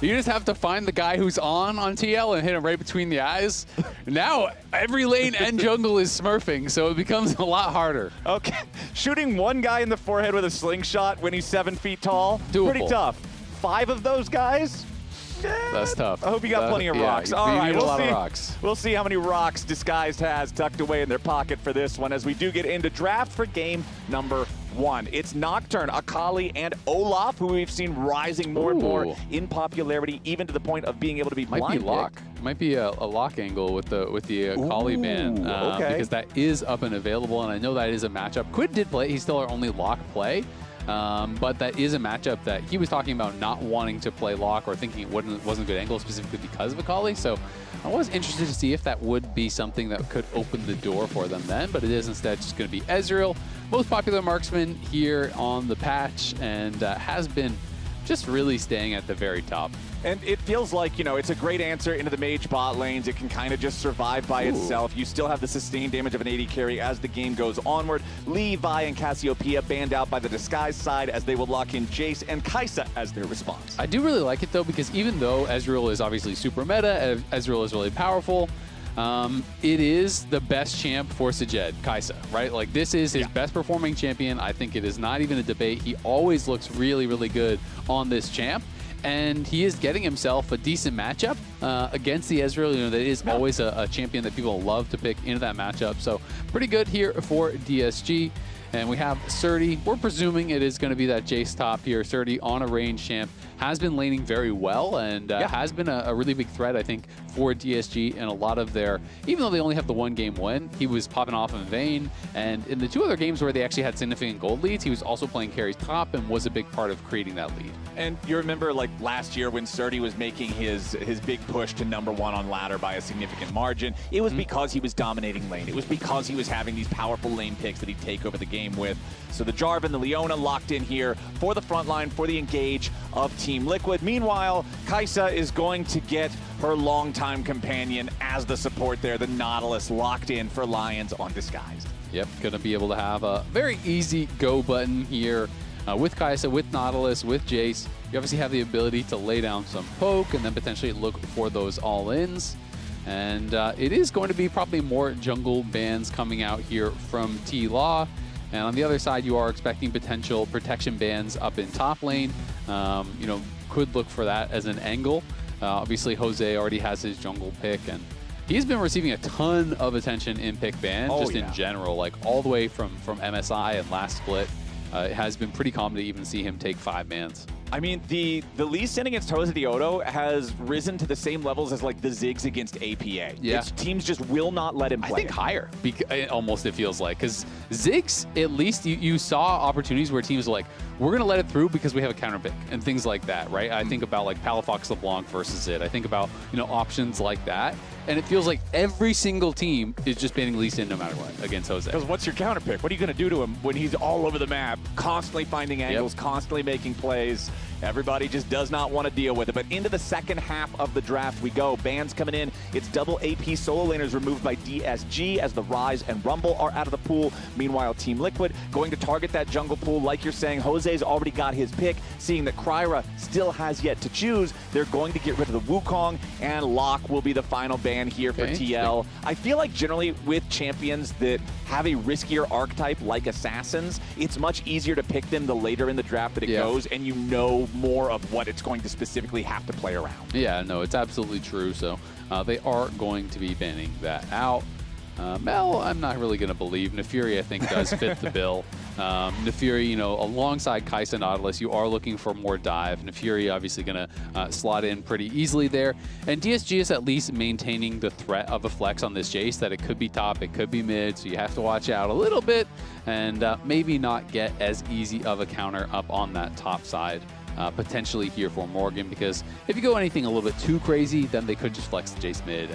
You just have to find the guy who's on TL and hit him right between the eyes. Now, every lane and jungle is smurfing, so it becomes a lot harder. Okay. Shooting one guy in the forehead with a slingshot when he's 7 feet tall, doable. Pretty tough. 5 of those guys? That's tough. I hope you got plenty of rocks. Yeah, All right, need a lot of rocks. We'll see how many rocks Disguised has tucked away in their pocket for this one as we do get into draft for game number 1. It's Nocturne, Akali, and Olaf, who we've seen rising more and more in popularity, even to the point of being able to be blind. Might be lock. Might be a lock angle with the Akali ban, because that is up and available, and I know that is a matchup. Quid did play; he's still our only lock play. But that is a matchup that he was talking about not wanting to play lock or thinking it wasn't a good angle specifically because of Akali. So I was interested to see if that would be something that could open the door for them then, but it is instead just going to be Ezreal, most popular marksman here on the patch, and has been just really staying at the very top. And it feels like, you know, it's a great answer into the mage bot lanes. It can kind of just survive by itself. You still have the sustained damage of an AD carry as the game goes onward. Levi and Cassiopeia banned out by the Disguise side as they will lock in Jace and Kai'Sa as their response. I do really like it, though, because even though Ezreal is obviously super meta, Ezreal is really powerful, it is the best champ for Sajed, Kai'Sa, right? Like, this is his best performing champion. I think it is not even a debate. He always looks really, really good on this champ. And he is getting himself a decent matchup against the Ezreal. You know, that is always a champion that people love to pick into that matchup. So pretty good here for DSG. And we have Surdy. We're presuming it is going to be that Jace top here. Surdy on a range champ. Has been laning very well and has been a really big threat, I think, for DSG and a lot of their, even though they only have the 1 game win, he was popping off in Vayne. And in the 2 other games where they actually had significant gold leads, he was also playing carries top and was a big part of creating that lead. And you remember, like, last year when Surdy was making his big push to #1 on ladder by a significant margin, it was because he was dominating lane. It was because he was having these powerful lane picks that he'd take over the game with. So the Jarvan, the Leona locked in here for the front line, for the engage of Team Liquid. Meanwhile, Kai'Sa is going to get her longtime companion as the support there, the Nautilus, locked in for Lions on Disguised. Yep, going to be able to have a very easy go button here. With Kai'Sa, with Nautilus, with Jace, you obviously have the ability to lay down some poke and then potentially look for those all-ins. And it is going to be probably more jungle bans coming out here from TLAW. And on the other side, you are expecting potential protection bans up in top lane. You know, could look for that as an angle. Obviously, Jose already has his jungle pick, and he's been receiving a ton of attention in pick ban, in general, like all the way from MSI and last split. It has been pretty common to even see him take 5 bans. I mean, the Lee Sin against Jose Diodo has risen to the same levels as, like, the Ziggs against APA. Yeah. Teams just will not let him play. I think higher, almost, it feels like. Because Ziggs, at least you saw opportunities where teams were like, we're going to let it through because we have a counter pick and things like that, right? I think about, like, Palafox LeBlanc versus it. I think about, you know, options like that. And it feels like every single team is just banning Lee Sin no matter what against Jose. Because what's your counter pick? What are you going to do to him when he's all over the map, constantly finding angles, constantly making plays? Everybody just does not want to deal with it. But into the second half of the draft we go. Bans coming in. It's double AP solo laners removed by DSG as the Rise and Rumble are out of the pool. Meanwhile, Team Liquid going to target that jungle pool. Like you're saying, Jose's already got his pick. Seeing that Kryra still has yet to choose, they're going to get rid of the Wukong, and Locke will be the final ban here for TL. I feel like generally with champions that have a riskier archetype like Assassins, it's much easier to pick them the later in the draft that it goes, and you know more of what it's going to specifically have to play around. Yeah, no, it's absolutely true. So they are going to be banning that out. Mel, I'm not really going to believe. Nefiri, I think, does fit the bill. Nefiri, you know, alongside Kai'Sa Nautilus, you are looking for more dive. Nefiri obviously going to slot in pretty easily there. And DSG is at least maintaining the threat of a flex on this Jace, that it could be top, it could be mid, so you have to watch out a little bit and maybe not get as easy of a counter up on that top side. Potentially here for Morgan, because if you go anything a little bit too crazy, then they could just flex the Jace mid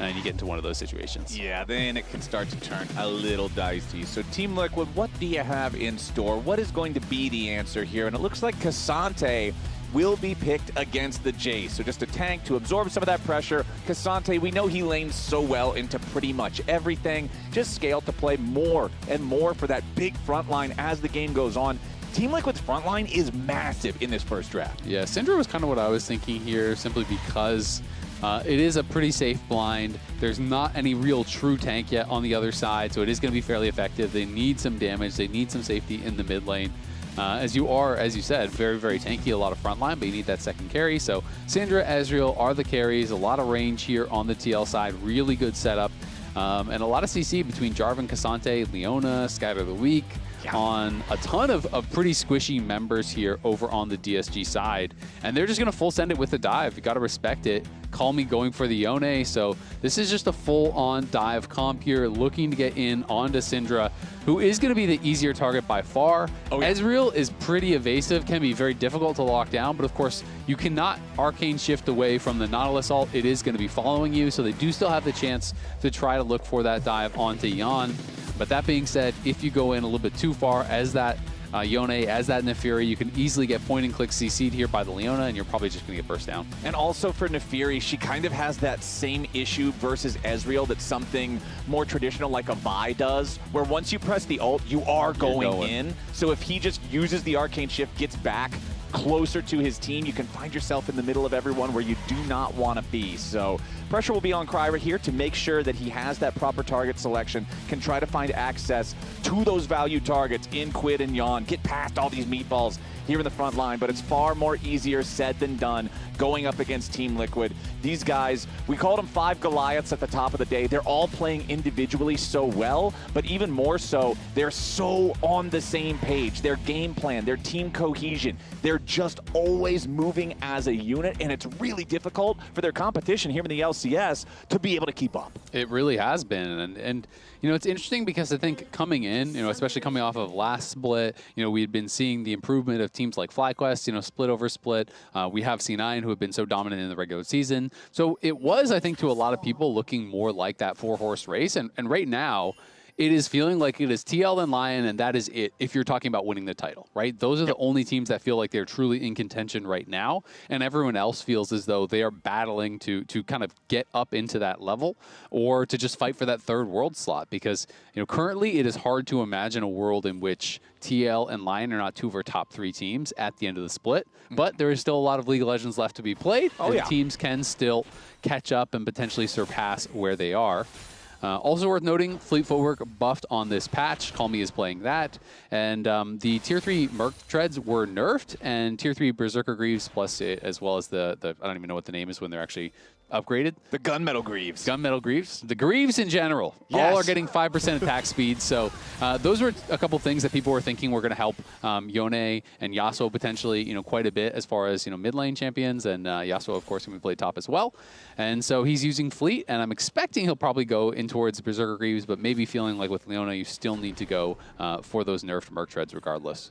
and you get into one of those situations. Yeah, then it can start to turn a little dicey. So Team Liquid, what do you have in store? What is going to be the answer here? And it looks like K'Sante will be picked against the Jace. So just a tank to absorb some of that pressure. K'Sante, we know he lanes so well into pretty much everything. Just scale to play more and more for that big front line as the game goes on. Team Liquid's front line is massive in this first draft. Yeah, Syndra was kind of what I was thinking here, simply because it is a pretty safe blind. There's not any real true tank yet on the other side, so it is going to be fairly effective. They need some damage. They need some safety in the mid lane. As you said, very, very tanky, a lot of front line, but you need that second carry. So Syndra, Ezreal are the carries. A lot of range here on the TL side. Really good setup. And a lot of CC between Jarvan, Cassante, Leona, Scatter the Weak, on a ton of pretty squishy members here over on the DSG side. And they're just going to full send it with a dive. You got to respect it. Call me going for the Yone. So this is just a full-on dive comp here, looking to get in onto Syndra, who is going to be the easier target by far. Oh, yeah. Ezreal is pretty evasive, can be very difficult to lock down, but of course, you cannot arcane shift away from the Nautilus ult. It is going to be following you, so they do still have the chance to try to look for that dive onto Yon. But that being said, if you go in a little bit too far as that Yone, as that Nefiri, you can easily get point and click CC'd here by the Leona, and you're probably just going to get burst down. And also for Nefiri, she kind of has that same issue versus Ezreal that something more traditional like a Vi does, where once you press the ult, you are going in. So if he just uses the arcane shift, gets back closer to his team, you can find yourself in the middle of everyone where you do not want to be. So pressure will be on Kryra here to make sure that he has that proper target selection, can try to find access to those value targets in Quid and Yon, get past all these meatballs here in the front line, but it's far more easier said than done going up against Team Liquid. These guys, we called them 5 Goliaths at the top of the day. They're all playing individually so well, but even more so, they're so on the same page. Their game plan, their team cohesion, they're just always moving as a unit, and it's really difficult for their competition here in the LCS to be able to keep up. It really has been, and you know, it's interesting because I think coming in, you know, especially coming off of last split, you know, we had been seeing the improvement of teams like FlyQuest, you know, split over split. We have C9 who have been so dominant in the regular season. So it was, I think, to a lot of people looking more like that 4-horse race. And right now, it is feeling like it is TL and Lion, and that is it if you're talking about winning the title, right? Those are the only teams that feel like they're truly in contention right now, and everyone else feels as though they are battling to kind of get up into that level or to just fight for that third world slot, because, you know, currently it is hard to imagine a world in which TL and Lion are not two of our top 3 teams at the end of the split, but there is still a lot of League of Legends left to be played, and teams can still catch up and potentially surpass where they are. Also worth noting, Fleet Footwork buffed on this patch. Call Me is playing that. And the Tier 3 Merc Treads were nerfed, and Tier 3 Berserker Greaves, plus as well as the I don't even know what the name is when they're actually upgraded. The Gunmetal Greaves. Gunmetal Greaves. The Greaves in general. Yes. All are getting 5% attack speed. So those were a couple things that people were thinking were going to help Yone and Yasuo potentially, you know, quite a bit as far as, you know, mid lane champions. And Yasuo, of course, can be played top as well. And so he's using Fleet, and I'm expecting he'll probably go in towards Berserker Greaves, but maybe feeling like with Leona, you still need to go for those nerfed Merc Treads regardless.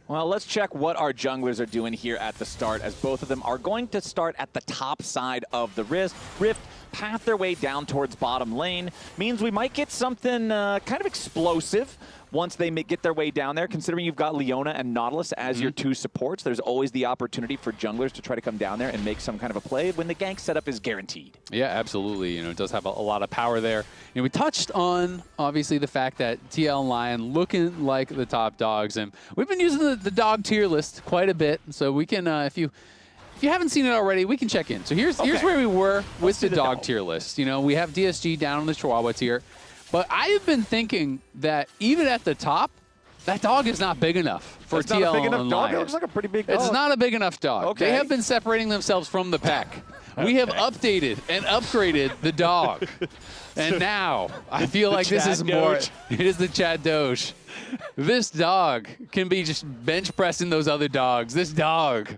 Well, let's check what our junglers are doing here at the start, as both of them are going to start at the top side of the rift, path their way down towards bottom lane. Means we might get something kind of explosive once they get their way down there. Considering you've got Leona and Nautilus as your 2 supports, there's always the opportunity for junglers to try to come down there and make some kind of a play when the gank setup is guaranteed. Yeah, absolutely. You know, it does have a lot of power there. You know, we touched on, obviously, the fact that TL and Lion looking like the top dogs, and we've been using the dog tier list quite a bit, so we can, if you haven't seen it already, we can check in. So here's where we were with the dog tier list. You know, we have DSG down on the Chihuahua tier. But I have been thinking that even at the top, that dog is not big enough for TL not a big enough and dog. Lion. It looks like a pretty big dog. It's not a big enough dog. Okay. They have been separating themselves from the pack. We have updated and upgraded the dog. And now I feel like this is more. It is the Chad Doge. This dog can be just bench pressing those other dogs. This dog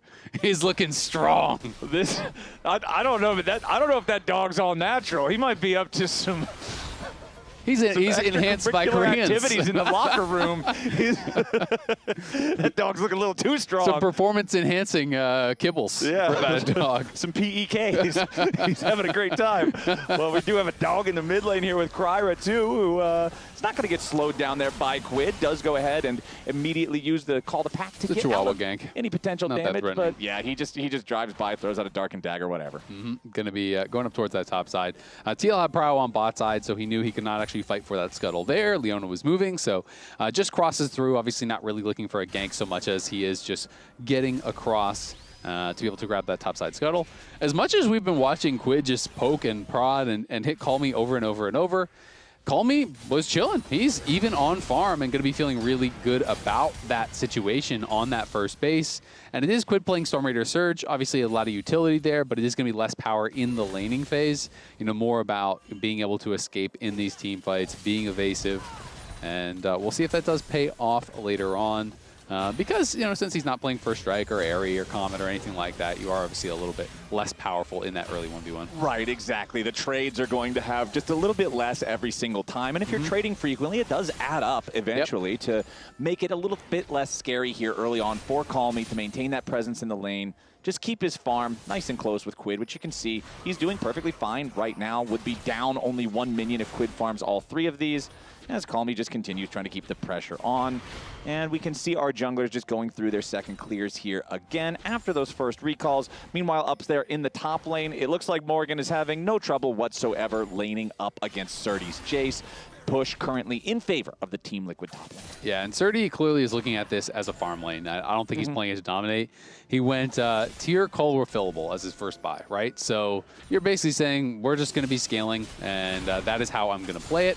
is looking strong. I don't know, but I don't know if that dog's all natural. He might be up to some. He's enhanced by Koreans. Activities in the locker room. That dog's looking a little too strong. Some performance-enhancing kibbles for that dog. Some PEKs. He's having a great time. Well, we do have a dog in the mid lane here with Kryra, too, who It's not going to get slowed down there by Quid. Does go ahead and immediately use the call to pack to get out of any potential damage. But yeah, he just drives by, throws out a Dark and Dagger, whatever. Going to be going up towards that top side. TL had Prow on bot side, so he knew he could not actually fight for that scuttle there. Leona was moving, so just crosses through. Obviously not really looking for a gank so much as he is just getting across to be able to grab that topside scuttle. As much as we've been watching Quid just poke and prod and hit Call Me over and over and over, Call Me was chilling. He's even on farm and going to be feeling really good about that situation on that first base. And it is Quid playing Storm Raider Surge. Obviously a lot of utility there, but it is going to be less power in the laning phase. You know, more about being able to escape in these team fights, being evasive. And we'll see if that does pay off later on. Because, you know, since he's not playing First Strike or Airy or Comet or anything like that, you are obviously a little bit less powerful in that early 1v1. Right, exactly. The trades are going to have just a little bit less every single time. And if you're trading frequently, it does add up eventually to make it a little bit less scary here early on for Call Me to maintain that presence in the lane. Just keep his farm nice and close with Quid, which you can see he's doing perfectly fine right now. Would be down only 1 minion if Quid farms all 3 of these. As Call Me just continues trying to keep the pressure on. And we can see our junglers just going through their second clears here again after those first recalls. Meanwhile, up there in the top lane, it looks like Morgan is having no trouble whatsoever laning up against Surdy's Jace. Push currently in favor of the Team Liquid top lane. Yeah, and Surdy clearly is looking at this as a farm lane. I don't think he's playing it to dominate. He went tier coal refillable as his first buy, right? So you're basically saying we're just going to be scaling, and that is how I'm going to play it.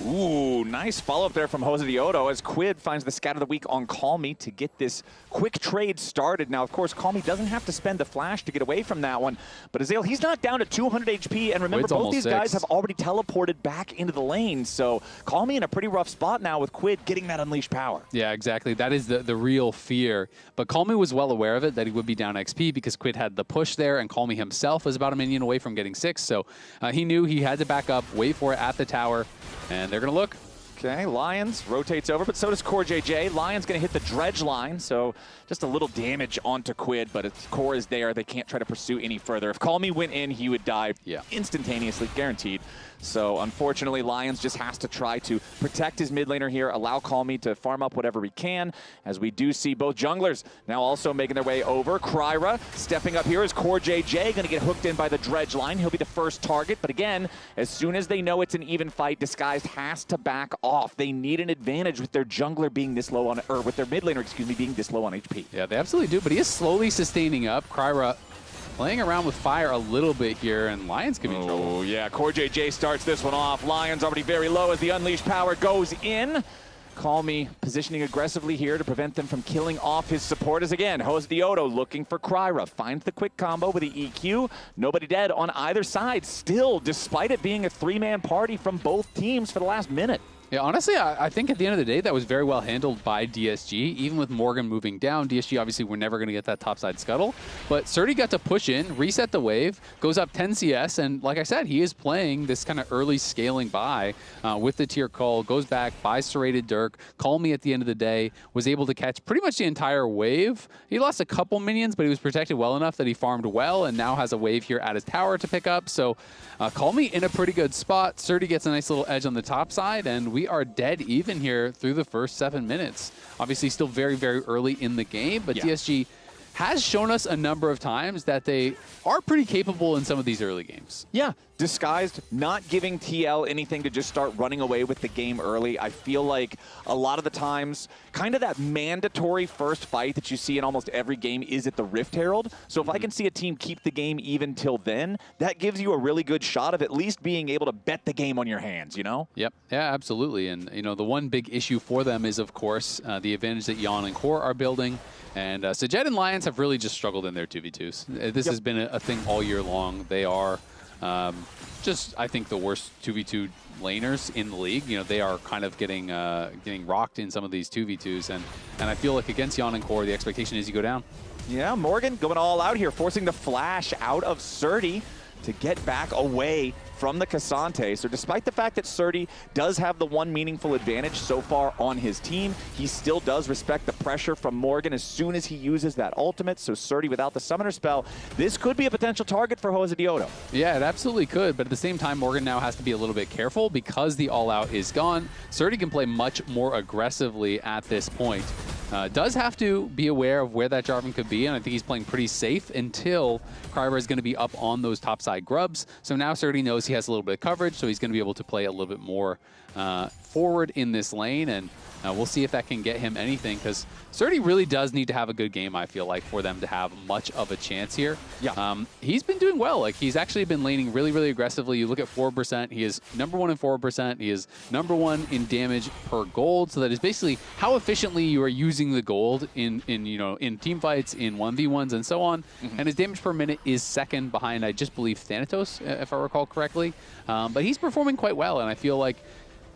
Ooh, nice follow-up there from Jose Diodo as Quid finds the scat of the week on Call Me to get this quick trade started. Now, of course, Call Me doesn't have to spend the flash to get away from that one. But Azale, he's knocked down to 200 HP. And remember, both these guys have already teleported back into the lane. So Call Me in a pretty rough spot now with Quid getting that unleashed power. Yeah, exactly. That is the real fear. But Call Me was well aware of it, that he would be down XP because Quid had the push there. And Call Me himself was about a minion away from getting 6. So he knew he had to back up, wait for it at the tower. And they're going to look. Okay, Lions rotates over, but so does Core JJ. Lions going to hit the dredge line, so just a little damage onto Quid, but its Core is there. They can't try to pursue any further. If Call Me went in, he would die instantaneously, guaranteed. So unfortunately, Lions just has to try to protect his mid laner here, allow Call Me to farm up whatever he can, as we do see both junglers now also making their way over. Kryra stepping up here is Core JJ, going to get hooked in by the dredge line. He'll be the first target, but again, as soon as they know it's an even fight, Disguised has to back off. They need an advantage with their jungler being this low on, or with their mid laner, excuse me, being this low on HP. Yeah, they absolutely do, but he is slowly sustaining up. Kryra playing around with fire a little bit here, and Lions could be in trouble. Oh, yeah. Core JJ starts this one off. Lions already very low as the unleashed power goes in. Call Me positioning aggressively here to prevent them from killing off his supporters again. Jose Diodo looking for Kryra. Finds the quick combo with the EQ. Nobody dead on either side. Still, despite it being a 3-man party from both teams for the last minute. Yeah, honestly, I think at the end of the day, that was very well handled by DSG. Even with Morgan moving down, DSG obviously were never going to get that topside scuttle. But Surdy got to push in, reset the wave, goes up 10 CS, and like I said, he is playing this kind of early scaling buy with the tier call, goes back, buys Serrated Dirk. Call Me at the end of the day was able to catch pretty much the entire wave. He lost a couple minions, but he was protected well enough that he farmed well and now has a wave here at his tower to pick up. So Call Me in a pretty good spot. Surdy gets a nice little edge on the top side, and we are dead even here through the first 7 minutes. Obviously still very, very early in the game, but DSG has shown us a number of times that they are pretty capable in some of these early games. Yeah, Disguised, not giving TL anything to just start running away with the game early. I feel like a lot of the times, kind of that mandatory first fight that you see in almost every game is at the Rift Herald. So if I can see a team keep the game even till then, that gives you a really good shot of at least being able to bet the game on your hands, you know? Yep, yeah, absolutely. And, you know, the one big issue for them is, of course, the advantage that Yon and Core are building. And Sajed and Lions have really just struggled in their 2v2s. This has been a thing all year long. They are just, I think, the worst 2v2 laners in the league. You know, they are kind of getting rocked in some of these 2v2s. And I feel like against Yon and Core, the expectation is you go down. Yeah, Morgan going all out here, forcing the flash out of Surdy. to get back away from the Cassante. So despite the fact that Surdy does have the one meaningful advantage so far on his team, he still does respect the pressure from Morgan as soon as he uses that ultimate. So Surdy without the summoner spell, this could be a potential target for Jose Diodo. Yeah, it absolutely could, but at the same time, Morgan now has to be a little bit careful because the all-out is gone. Surdy can play much more aggressively at this point. Does have to be aware of where that Jarvan could be, and I think he's playing pretty safe until Kryber is going to be up on those topside grubs. So now Surdy knows he has a little bit of coverage, so he's going to be able to play a little bit more forward in this lane, and we'll see if that can get him anything, because Surdy really does need to have a good game, I feel like, for them to have much of a chance here. Yeah. He's been doing well. Like, he's actually been laning really, really aggressively. You look at 4%, he is #1 in 4%. He is #1 in damage per gold. So that is basically how efficiently you are using the gold in team fights, in 1v1s, and so on. And his damage per minute is second behind, I just believe, Thanatos, if I recall correctly. But he's performing quite well, and I feel like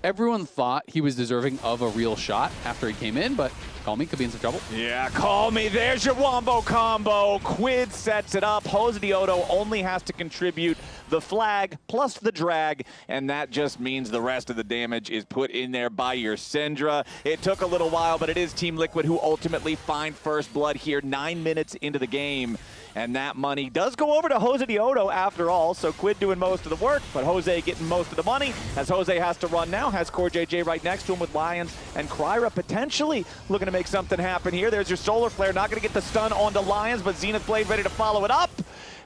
everyone thought he was deserving of a real shot after he came in, but Call Me could be in some trouble. Yeah, Call Me. There's your wombo combo. Quid sets it up. Jose Diodo only has to contribute the flag plus the drag, and that just means the rest of the damage is put in there by your Syndra. It took a little while, but it is Team Liquid who ultimately find first blood here 9 minutes into the game. And that money does go over to Jose Diodo after all, so Quid doing most of the work, but Jose getting most of the money, as Jose has to run now, has Core JJ right next to him with Lions, and Kryra potentially looking to make something happen here. There's your Solar Flare, not going to get the stun onto Lions, but Zenith Blade ready to follow it up.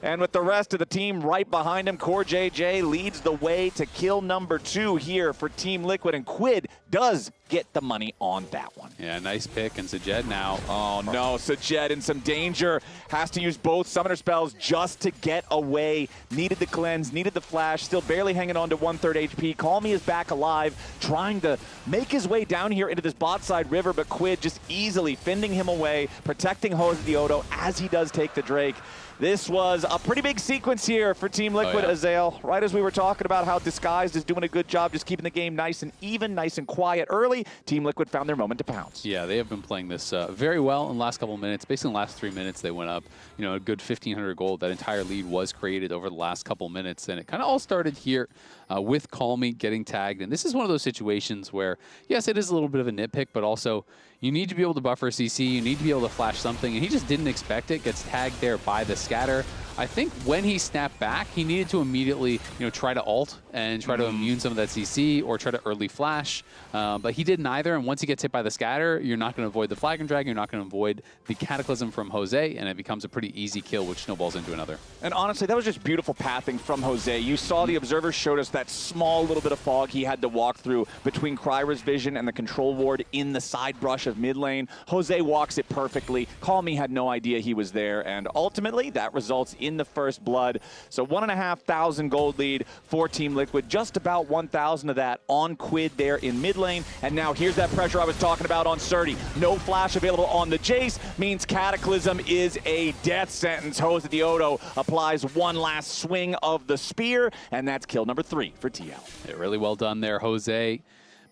And with the rest of the team right behind him, Core JJ leads the way to kill #2 here for Team Liquid, and Quid does get the money on that one. Yeah, nice pick, and Sajed now. Oh no, Sajed in some danger. Has to use both summoner spells just to get away. Needed the cleanse, needed the flash, still barely hanging on to 1/3 HP. Call Me is back alive, trying to make his way down here into this bot side river, but Quid just easily fending him away, protecting Jose Diodo as he does take the Drake. This was a pretty big sequence here for Team Liquid, Azael. Right as we were talking about how Disguised is doing a good job just keeping the game nice and even, nice and quiet early, Team Liquid found their moment to pounce. Yeah, they have been playing this very well in the last couple of minutes. Basically, in the last 3 minutes, they went up, a good 1,500 gold. That entire lead was created over the last couple of minutes, and it kind of all started here with Call Me getting tagged. And this is one of those situations where, yes, it is a little bit of a nitpick, but also you need to be able to buffer CC, you need to be able to flash something, and he just didn't expect it, gets tagged there by the scatter. I think when he snapped back, he needed to immediately, try to ult and try to immune some of that CC or try to early flash, but he did neither, and once he gets hit by the scatter, you're not going to avoid the flag and drag, you're not going to avoid the Cataclysm from Jose, and it becomes a pretty easy kill, which snowballs into another. And honestly, that was just beautiful pathing from Jose. You saw the observers showed us that small little bit of fog he had to walk through between Kryra's vision and the control ward in the side brush of mid lane. Jose walks it perfectly. Call Me had no idea he was there, and ultimately that results in the first blood. So 1,500 gold lead for Team Liquid, just about 1,000 of that on Quid there in mid lane. And now here's that pressure I was talking about on Surdy. No flash available on the Jace means Cataclysm is a death sentence. Jose Diodo applies one last swing of the spear, and that's kill #3 for TL. Yeah, really well done there, Jose.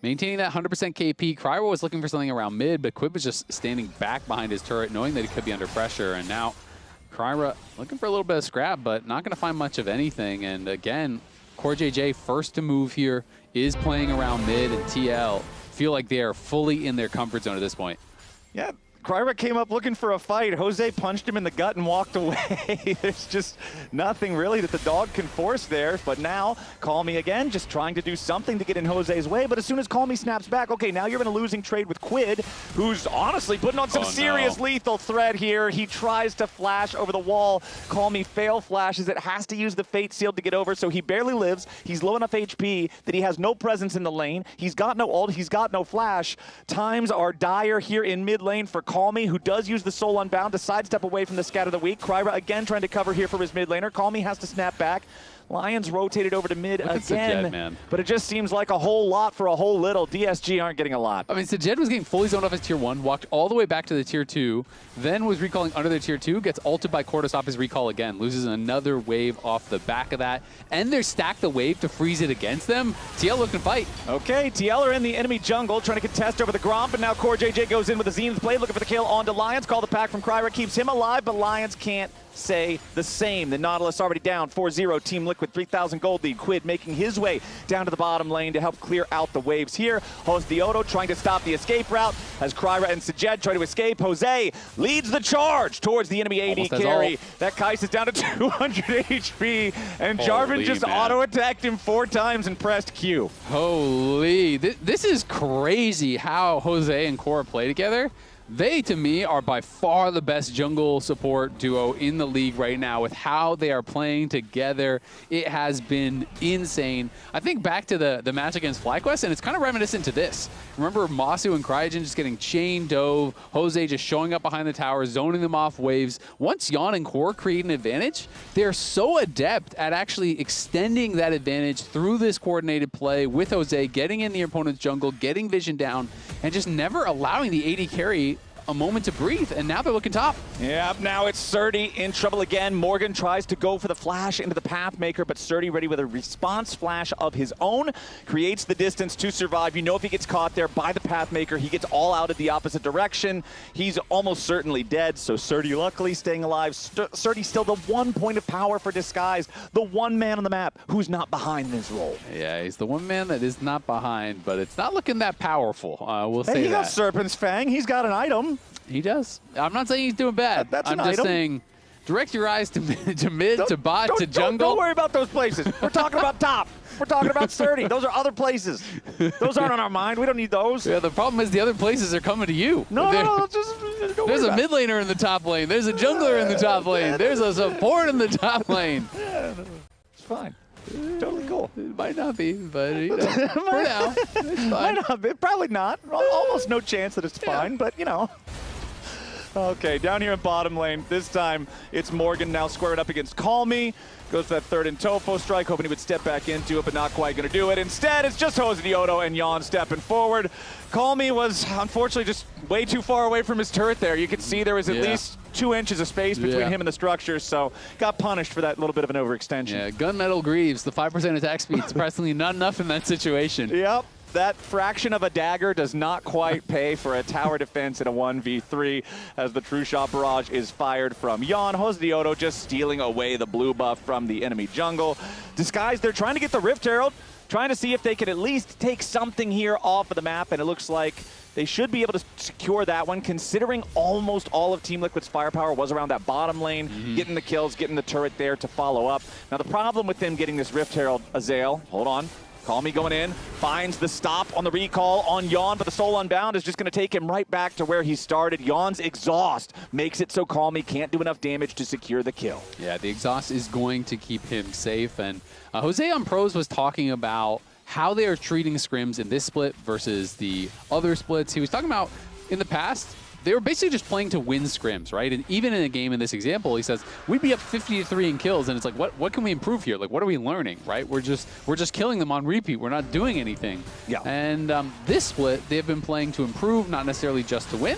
Maintaining that 100% KP. Kryra was looking for something around mid, but Quid was just standing back behind his turret, knowing that he could be under pressure. And now Kryra looking for a little bit of scrap, but not going to find much of anything. And again, Core JJ first to move here, is playing around mid, and TL feel like they are fully in their comfort zone at this point. Yeah. Kryra came up looking for a fight. Jose punched him in the gut and walked away. There's just nothing really that the dog can force there. But now, Call Me again, just trying to do something to get in Jose's way. But as soon as Call Me snaps back, okay, now you're in a losing trade with Quid, who's honestly putting on some serious lethal threat here. He tries to flash over the wall. Call Me fail flashes it, has to use the Fate Seal to get over, so he barely lives. He's low enough HP that he has no presence in the lane. He's got no ult, he's got no flash. Times are dire here in mid lane for Call Me, who does use the Soul Unbound to sidestep away from the Scat of the Week. Kryra again trying to cover here for his mid laner. Call Me has to snap back. Lions rotated over to mid again, Sajed, man. but it just seems like a whole lot for a whole little. DSG aren't getting a lot. I mean, Sajed was getting fully zoned off his tier 1, walked all the way back to the tier 2, then was recalling under the tier 2, gets ulted by Cortus off his recall again, loses another wave off the back of that, and they're stacked the wave to freeze it against them. TL looking to fight. Okay, TL are in the enemy jungle, trying to contest over the Gromp, and now CoreJJ goes in with the Zenith Blade, looking for the kill onto Lions. Call the pack from Kryra, keeps him alive, but Lions can't say the same. The Nautilus already down 4-0. Team Liquid 3,000 gold lead. Quid making his way down to the bottom lane to help clear out the waves here. Host Diodo trying to stop the escape route as Kryra and Sajed try to escape. Jose leads the charge towards the enemy AD carry. That Kais is down to 200 HP, and Jarvan just auto-attacked him 4 times and pressed Q. Holy. This is crazy how Jose and Cora play together. They, to me, are by far the best jungle support duo in the league right now with how they are playing together. It has been insane. I think back to the match against FlyQuest, and it's kind of reminiscent to this. Remember Masu and Cryogen just getting chain dove, Jose just showing up behind the tower, zoning them off waves. Once Yon and Core create an advantage, they're so adept at actually extending that advantage through this coordinated play with Jose, getting in the opponent's jungle, getting vision down, and just never allowing the AD carry a moment to breathe, and now they're looking top. Yeah, now it's Surdy in trouble again. Morgan tries to go for the flash into the Pathmaker, but Surdy ready with a response flash of his own. Creates the distance to survive. You know if he gets caught there by the Pathmaker, he gets all out of the opposite direction. He's almost certainly dead, so Surdy luckily staying alive. Surdy still the 1 point of power for Disguise, the one man on the map who's not behind this role. Yeah, he's the one man that is not behind, but it's not looking that powerful. We'll say that. He got Serpent's Fang. He's got an item. He does. I'm not saying he's doing bad. That's I'm just saying direct your eyes to mid, to bot, to jungle. Don't worry about those places. We're talking about top. We're talking about Surdy. Those are other places. Those aren't on our mind. We don't need those. Yeah, the problem is the other places are coming to you. No, there's a mid laner in the top lane. There's a jungler in the top lane. There's a support in the top lane. Yeah, it's fine. Totally cool. It might not be, but you know, for now, it's fine. Might not be. Probably not. Almost no chance that it's fine, but you know. Okay, down here in bottom lane. This time it's Morgan now squared up against Call Me. Goes for that third in Tofo strike, hoping he would step back into it, but not quite going to do it. Instead, it's just Jose Diodo and Yon stepping forward. Call Me was unfortunately just way too far away from his turret there. You could see there was at least 2 inches of space between him and the structure, so got punished for that little bit of an overextension. Yeah, Gunmetal Greaves, the 5% attack speed, surprisingly not enough in that situation. Yep. That fraction of a dagger does not quite pay for a tower defense in a 1v3 as the True Shot Barrage is fired from Yon. Jose Diodo just stealing away the blue buff from the enemy jungle. Disguise, they're trying to get the Rift Herald, trying to see if they could at least take something here off of the map, and it looks like they should be able to secure that one, considering almost all of Team Liquid's firepower was around that bottom lane, getting the kills, getting the turret there to follow up. Now, the problem with them getting this Rift Herald, Azael, hold on. Call Me going in, finds the stop on the recall on Yon, but the Soul Unbound is just going to take him right back to where he started. Yon's exhaust makes it so Call Me can't do enough damage to secure the kill. Yeah, the exhaust is going to keep him safe, and Jose on Pros was talking about how they are treating scrims in this split versus the other splits. He was talking about in the past, they were basically just playing to win scrims, right? And even in a game in this example, he says, we'd be up 50-3 in kills, and it's like, what can we improve here? Like, what are we learning, right? We're just killing them on repeat. We're not doing anything. Yeah. And this split, they've been playing to improve, not necessarily just to win.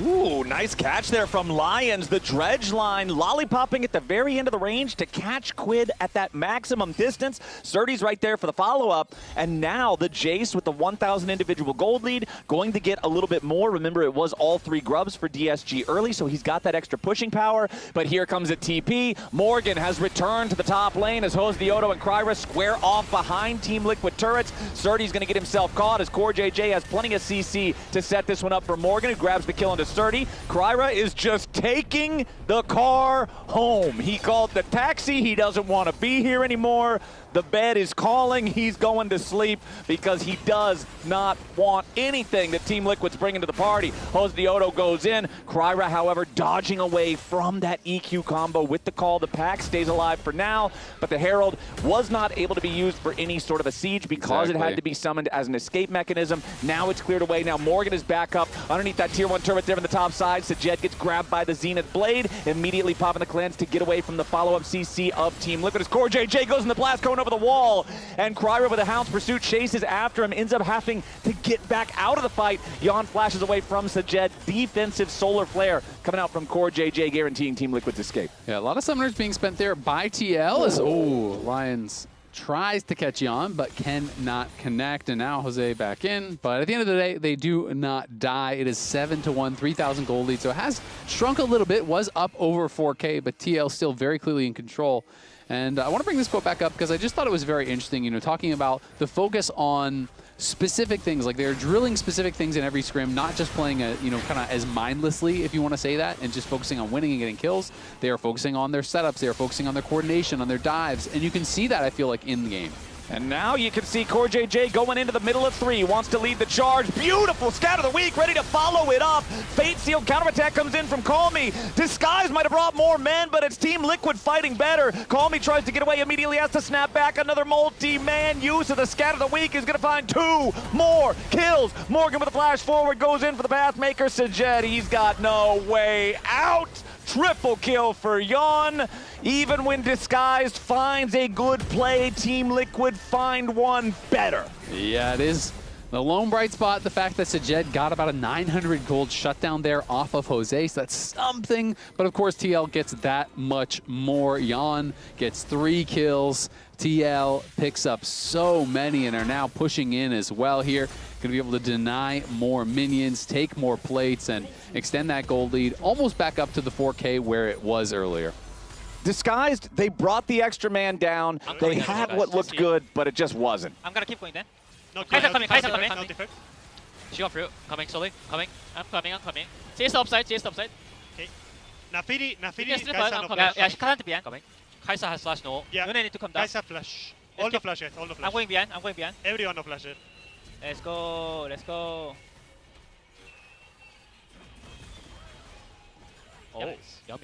Ooh, nice catch there from Lions. The dredge line lollipopping at the very end of the range to catch Quid at that maximum distance. Surdy's right there for the follow-up. And now the Jace with the 1,000 individual gold lead going to get a little bit more. Remember, it was all 3 grubs for DSG early, so he's got that extra pushing power. But here comes a TP. Morgan has returned to the top lane as Jose Diodo and Kryra square off behind Team Liquid turrets. Surdy's going to get himself caught as CoreJJ has plenty of CC to set this one up for Morgan, who grabs the kill into Surdy. Kryra is just taking the car home. He called the taxi. He doesn't want to be here anymore. The bed is calling. He's going to sleep because he does not want anything that Team Liquid's bringing to the party. Jose Diodo goes in. Kryra, however, dodging away from that EQ combo with the call. The pack stays alive for now, but the Herald was not able to be used for any sort of a siege because it had to be summoned as an escape mechanism. Now it's cleared away. Now Morgan is back up underneath that tier 1 turret. right there on the top side. Sajed gets grabbed by the Zenith Blade, immediately popping the cleanse to get away from the follow-up CC of Team Liquid as CoreJJ goes in the blast, going over the wall, and Kryra with a Hound's Pursuit chases after him, ends up having to get back out of the fight. Jan flashes away from Sajed. Defensive Solar Flare coming out from CoreJJ, guaranteeing Team Liquid's escape. Yeah, a lot of summoners being spent there by TL as, Lions tries to catch Jan, but cannot connect, and now Jose back in. But at the end of the day, they do not die. It is 7-1, 3,000 gold lead, so it has shrunk a little bit, was up over 4K, but TL still very clearly in control. And I want to bring this quote back up because I just thought it was very interesting, you know, talking about the focus on specific things, like they're drilling specific things in every scrim, not just playing a, you know, kind of as mindlessly, if you want to say that, and just focusing on winning and getting kills. They are focusing on their setups, they are focusing on their coordination, on their dives, and you can see that, I feel like, in the game. And now you can see CoreJJ going into the middle of 3, wants to lead the charge. Beautiful scout of the week, ready to follow it up. Fate Sealed counterattack comes in from Call Me. Disguise might have brought more men, but it's Team Liquid fighting better. Call Me tries to get away, immediately has to snap back. Another multi-man use of the scout of the week is going to find 2 more kills. Morgan with a flash forward goes in for the Pathmaker. Sajed, he's got no way out. Triple kill for Jan. Even when Disguised finds a good play, Team Liquid find one better. Yeah, it is the lone bright spot, the fact that Sajed got about a 900 gold shutdown there off of Jose, so that's something. But of course, TL gets that much more. Jan gets 3 kills. TL picks up so many and are now pushing in as well here. Going to be able to deny more minions, take more plates, and extend that gold lead almost back up to the 4K where it was earlier. Disguised, they brought the extra man down. They had what looked good, but it just wasn't. I'm gonna keep going then. No, Kai'Sa coming, Kai'Sa no coming. defect. She got through. Coming slowly. Coming. I'm coming. Chase the upside. Chase the upside. Okay. Nafiri, Yes, Kai'Sa no flash. yeah, she can't behind coming. Kai'Sa has flash no. Yeah. You need to come down. Kai'Sa flash. All the flash, all the flash. I'm going behind. I'm going behind. Everyone no flash. Let's go. Let's go. Oh, Nice. yummy.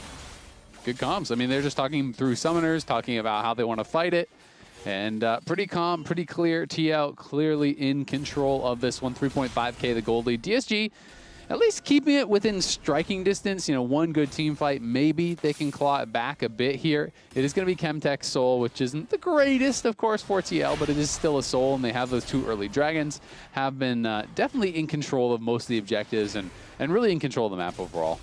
Good comms. I mean, they're just talking through summoners, talking about how they want to fight it. And pretty calm, pretty clear. TL clearly in control of this one. 3.5K the gold lead. DSG at least keeping it within striking distance. You know, one good team fight. Maybe they can claw it back a bit here. It is going to be Chemtech Soul, which isn't the greatest, of course, for TL, but it is still a Soul, and they have those 2 early dragons. Have been definitely in control of most of the objectives and really in control of the map overall.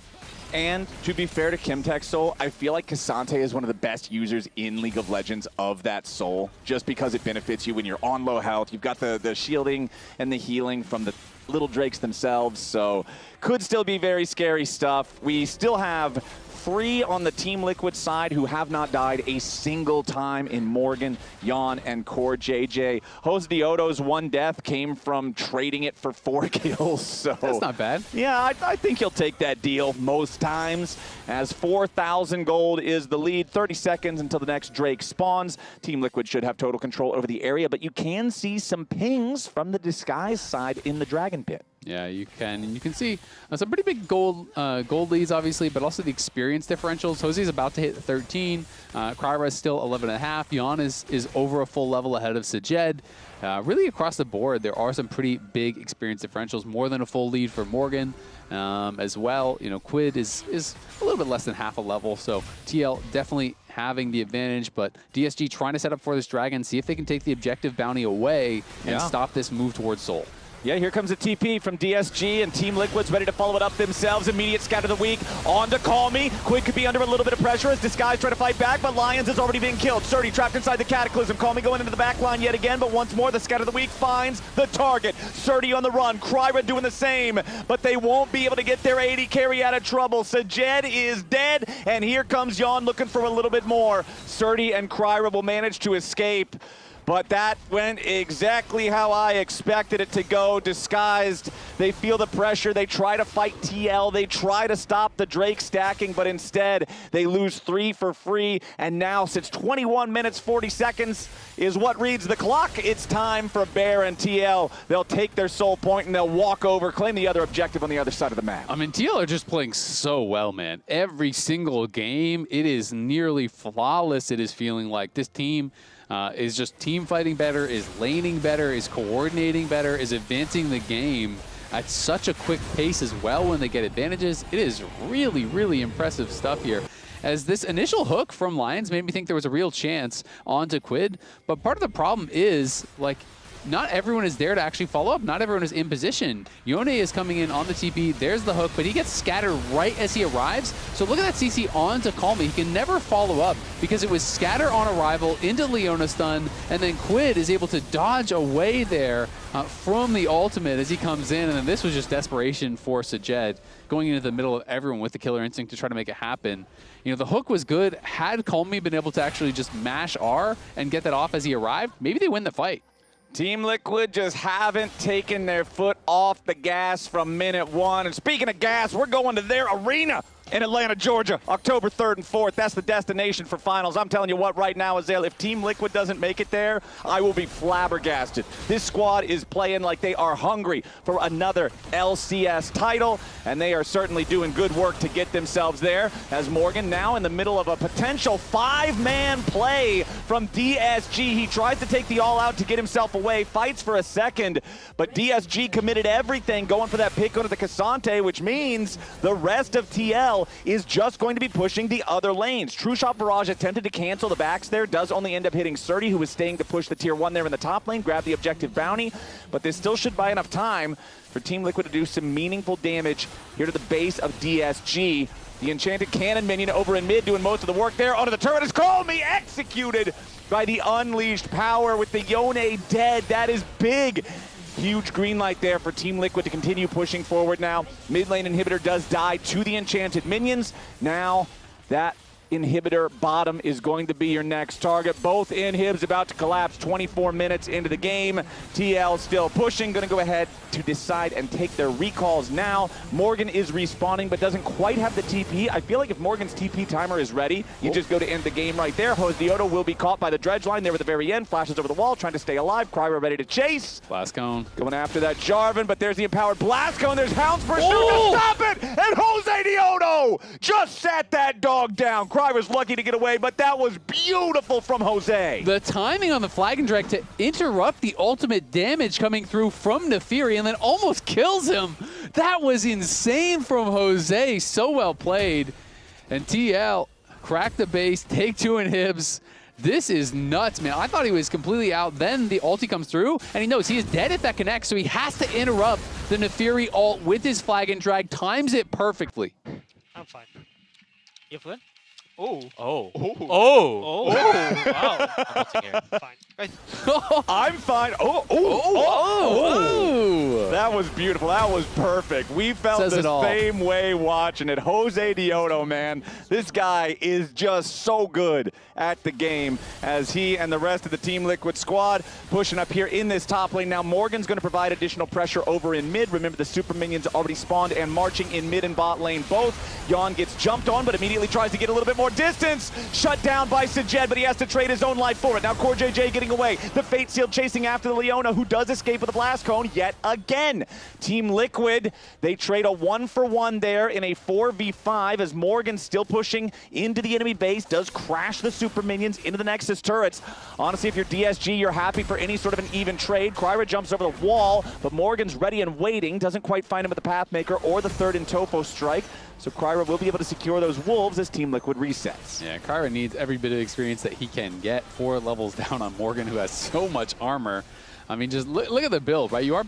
And to be fair to Chemtech Soul, I feel like Cassante is one of the best users in League of Legends of that Soul, just because it benefits you when you're on low health. You've got the shielding and the healing from the little drakes themselves, so could still be very scary stuff. We still have 3 on the Team Liquid side who have not died a single time in Morgan, Jan, and CoreJJ. Jose Diodo's 1 death came from trading it for 4 kills. So that's not bad. Yeah, I think he'll take that deal most times, as 4,000 gold is the lead. 30 seconds until the next Drake spawns. Team Liquid should have total control over the area, but you can see some pings from the Disguise side in the Dragon Pit. Yeah, you can. And you can see some pretty big gold leads, obviously, but also the experience differentials. Jose's about to hit 13. Kryra is still 11.5. Jan is over a full level ahead of Sajed. Really across the board, there are some pretty big experience differentials, more than a full lead for Morgan as well. You know, Quid is a little bit less than half a level, so TL definitely having the advantage, but DSG trying to set up for this dragon, see if they can take the objective bounty away and stop this move towards Soul. Yeah, here comes a TP from DSG, and Team Liquid's ready to follow it up themselves. Immediate scout of the week on to Call Me. Quid could be under a little bit of pressure as Disguise try to fight back, but Lions has already been killed. Surdy trapped inside the Cataclysm. Call Me going into the back line yet again, but once more the scout of the week finds the target. Surdy on the run, Kryra doing the same, but they won't be able to get their 80 carry out of trouble. Sajed is dead, and here comes Jan looking for a little bit more. Surdy and Kryra will manage to escape. But that went exactly how I expected it to go. Disguised, they feel the pressure. They try to fight TL. They try to stop the Drake stacking, but instead they lose 3 for free. And now, since 21 minutes, 40 seconds is what reads the clock, it's time for Bear and TL. They'll take their soul point and they'll walk over, claim the other objective on the other side of the map. I mean, TL are just playing so well, man. Every single game, it is nearly flawless. It is feeling like this team is just team fighting better, is laning better, is coordinating better, is advancing the game at such a quick pace as well when they get advantages. It is really, really impressive stuff here. As this initial hook from Lions made me think there was a real chance onto Quid, but part of the problem is, like, not everyone is there to actually follow up. Not everyone is in position. Yone is coming in on the TP. There's the hook, but he gets scattered right as he arrives. So look at that CC on to Call Me. He can never follow up because it was scatter on arrival into Leona stun, and then Quid is able to dodge away there from the ultimate as he comes in. And then this was just desperation for Sajed, going into the middle of everyone with the killer instinct to try to make it happen. You know, the hook was good. Had Call Me been able to actually just mash R and get that off as he arrived, maybe they win the fight. Team Liquid just haven't taken their foot off the gas from minute one. And speaking of gas, we're going to their arena in Atlanta, Georgia, October 3rd and 4th. That's the destination for finals. I'm telling you what, right now, Azale, if Team Liquid doesn't make it there, I will be flabbergasted. This squad is playing like they are hungry for another LCS title, and they are certainly doing good work to get themselves there, as Morgan now in the middle of a potential 5-man play from DSG. He tries to take the all-out to get himself away, fights for a second, but DSG committed everything, going for that pick onto the Cassante, which means the rest of TL is just going to be pushing the other lanes. True Shot Barrage attempted to cancel the backs there, does only end up hitting Surdy, who was staying to push the tier 1 there in the top lane, grab the objective bounty, but this still should buy enough time for Team Liquid to do some meaningful damage here to the base of DSG. The Enchanted Cannon minion over in mid doing most of the work there. Onto the turret is Call Me, executed by the Unleashed Power with the Yone dead. That is big. Huge green light there for Team Liquid to continue pushing forward now. Mid lane inhibitor does die to the Enchanted minions. Now that inhibitor bottom is going to be your next target. Both inhibs about to collapse 24 minutes into the game. TL still pushing, going to go ahead to decide and take their recalls now. Morgan is respawning but doesn't quite have the TP. I feel like if Morgan's TP timer is ready, you just go to end the game right there. Hosdioto will be caught by the dredge line there at the very end. Flashes over the wall, trying to stay alive. Cryer ready to chase. Blast Cone. Going after that Jarvan, but there's the empowered Blast Cone. There's Hounds Pursuit to stop it! And Hosdioto just sat that dog down. Cry was lucky to get away, but that was beautiful from Jose. The timing on the Flag and Drag to interrupt the ultimate damage coming through from Nefiri and then almost kills him. That was insane from Jose. So well played. And TL cracked the base, take 2 inhibs. This is nuts, man. I thought he was completely out. Then the ulti comes through, and he knows he is dead if that connects, so he has to interrupt the Nefiri ult with his Flag and Drag. Times it perfectly. I'm fine. You fine? Oh. Oh. Oh. Oh. Oh. Wow. Fine. I'm fine. That was beautiful. That was perfect. We felt Says it the all. same way watching it. Jose Dioto, man. This guy is just so good at the game as he and the rest of the Team Liquid squad pushing up here in this top lane. Now Morgan's going to provide additional pressure over in mid. Remember, the super minions already spawned and marching in mid and bot lane both. Yon gets jumped on, but immediately tries to get a little bit more distance. Shut down by Sajed, but he has to trade his own life for it. Now Core JJ getting away. The Fate Seal chasing after the Leona, who does escape with a Blast Cone yet again. Team Liquid, they trade a 1-for-1 there in a 4v5 as Morgan still pushing into the enemy base, does crash the super minions into the Nexus turrets. Honestly, if you're DSG, you're happy for any sort of an even trade. Kryra jumps over the wall, but Morgan's ready and waiting. Doesn't quite find him with the Pathmaker or the third in Topo strike. So Kryra will be able to secure those wolves as Team Liquid resets. Yeah, Kryra needs every bit of experience that he can get. 4 levels down on Morgan, who has so much armor. I mean, just look at the build, right? You are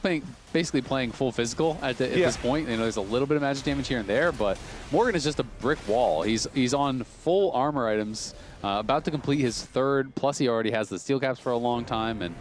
basically playing full physical at this point. You know, there's a little bit of magic damage here and there, but Morgan is just a brick wall. He's on full armor items, about to complete his 3rd, plus he already has the steel caps for a long time, and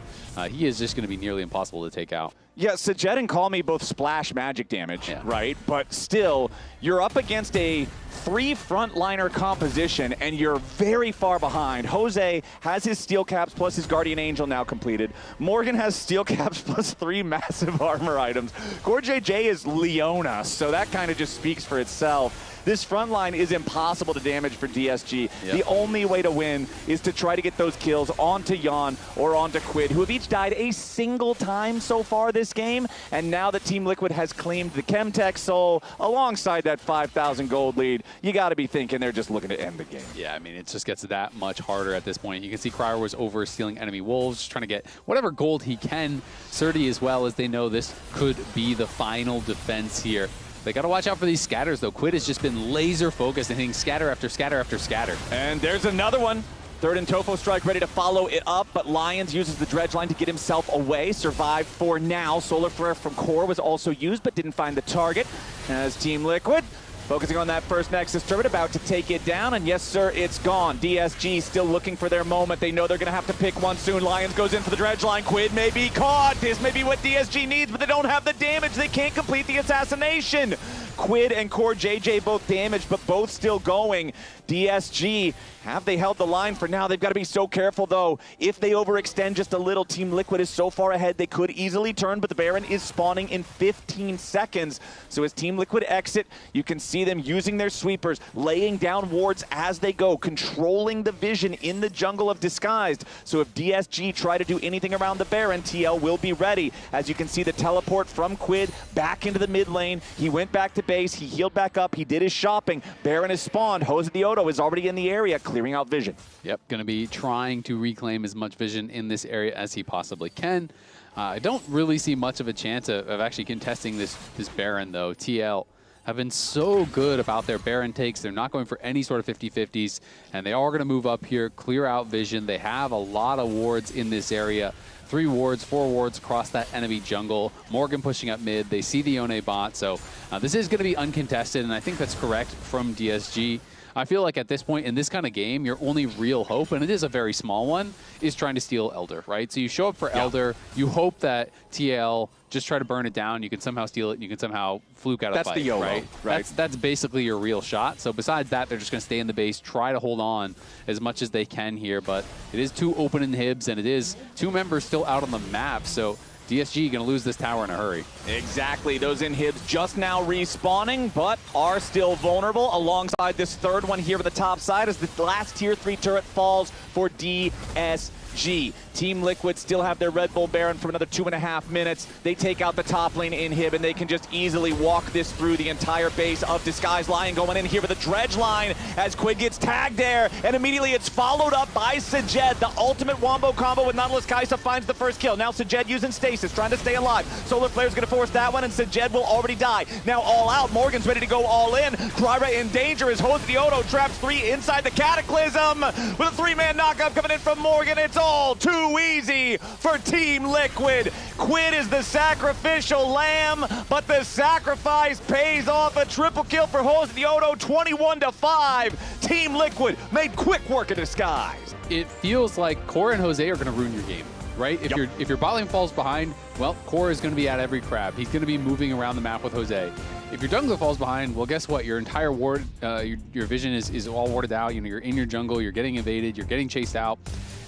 he is just going to be nearly impossible to take out. Yeah, Sajed and Call Me both splash magic damage, right? But still, you're up against a 3 frontliner composition, and you're very far behind. Jose has his steel caps plus his Guardian Angel now completed. Morgan has steel caps plus 3 massive armor items. Core JJ is Leona, so that kind of just speaks for itself. This front line is impossible to damage for DSG. Yep. The only way to win is to try to get those kills onto Jan or onto Quid, who have each died a single time so far this game. And now that Team Liquid has claimed the Chemtech Soul alongside that 5,000 gold lead, you got to be thinking they're just looking to end the game. Yeah, I mean, it just gets that much harder at this point. You can see Cryer was over stealing enemy wolves, just trying to get whatever gold he can. Surdy as well, as they know this could be the final defense here. They got to watch out for these scatters, though. Quid has just been laser focused and hitting scatter after scatter after scatter. And there's another one. Third and Tofo Strike ready to follow it up, but Lions uses the dredge line to get himself away. Survived for now. Solar Flare from Core was also used, but didn't find the target. As Team Liquid focusing on that first Nexus turret, about to take it down, and yes, sir, it's gone. DSG still looking for their moment. They know they're going to have to pick one soon. Lions goes in for the dredge line. Quid may be caught. This may be what DSG needs, but they don't have the damage. They can't complete the assassination. Quid and Core JJ both damaged, but both still going. DSG, have they held the line for now? They've got to be so careful, though. If they overextend just a little, Team Liquid is so far ahead, they could easily turn, but the Baron is spawning in 15 seconds. So as Team Liquid exit, you can see them using their sweepers, laying down wards as they go, controlling the vision in the jungle of Disguised. So if DSG try to do anything around the Baron, TL will be ready. As you can see, the teleport from Quid back into the mid lane. He went back to base, he healed back up, he did his shopping. Baron is spawned, Jose Diodo is already in the area, clearing out vision. Yep, going to be trying to reclaim as much vision in this area as he possibly can. I don't really see much of a chance of actually contesting this Baron, though. TL have been so good about their Baron takes. They're not going for any sort of 50-50s, and they are going to move up here, clear out vision. They have a lot of wards in this area. 3 wards, 4 wards across that enemy jungle. Morgan pushing up mid. They see the Yone bot, so this is going to be uncontested, and I think that's correct from DSG. I feel like at this point in this kind of game, your only real hope, and it is a very small one, is trying to steal Elder, right? So you show up for Elder, you hope that TL just try to burn it down, you can somehow steal it, and you can somehow fluke out a fight, That's the YOLO, right? That's basically your real shot. So besides that, they're just going to stay in the base, try to hold on as much as they can here, but it is 2 open inhibs, and it is 2 members still out on the map, so DSG going to lose this tower in a hurry. Exactly. Those inhibs just now respawning, but are still vulnerable alongside this third one here at the top side as the last tier 3 turret falls for DSG. Team Liquid still have their Red Bull Baron for another 2.5 minutes. They take out the top lane inhib, and they can just easily walk this through the entire base of Disguised Lion going in here with a dredge line as Quid gets tagged there, and immediately it's followed up by Sajed. The ultimate wombo combo with Nautilus Kai'Sa finds the first kill. Now Sajed using stasis, trying to stay alive. Solar Flare's going to force that one, and Sajed will already die. Now all out, Morgan's ready to go all in. Kryra in danger as Jose Diodo traps 3 inside the Cataclysm with a 3-man knockup coming in from Morgan. It's all too easy for Team Liquid. Quid is the sacrificial lamb, but the sacrifice pays off. A triple kill for Jose Diodo, 21-5. Team Liquid made quick work of Disguise. It feels like Core and Jose are going to ruin your game, right? If your bot lane falls behind, well, Core is going to be at every crab. He's going to be moving around the map with Jose. If your jungler falls behind, well, guess what? Your entire ward, your vision is all warded out. You know, you're in your jungle, you're getting invaded, you're getting chased out,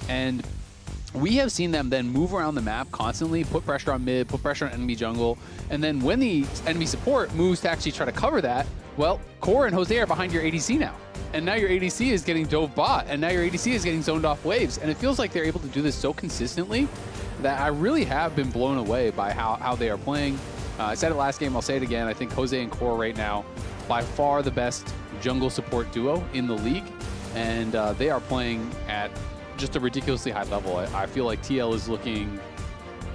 and we have seen them then move around the map constantly, put pressure on mid, put pressure on enemy jungle, and then when the enemy support moves to actually try to cover that, well, Core and Jose are behind your ADC now. And now your ADC is getting dove bot, and now your ADC is getting zoned off waves. And it feels like they're able to do this so consistently that I really have been blown away by how they are playing. I said it last game, I'll say it again. I think Jose and Core right now, by far the best jungle support duo in the league. And they are playing at just a ridiculously high level. I feel like TL is looking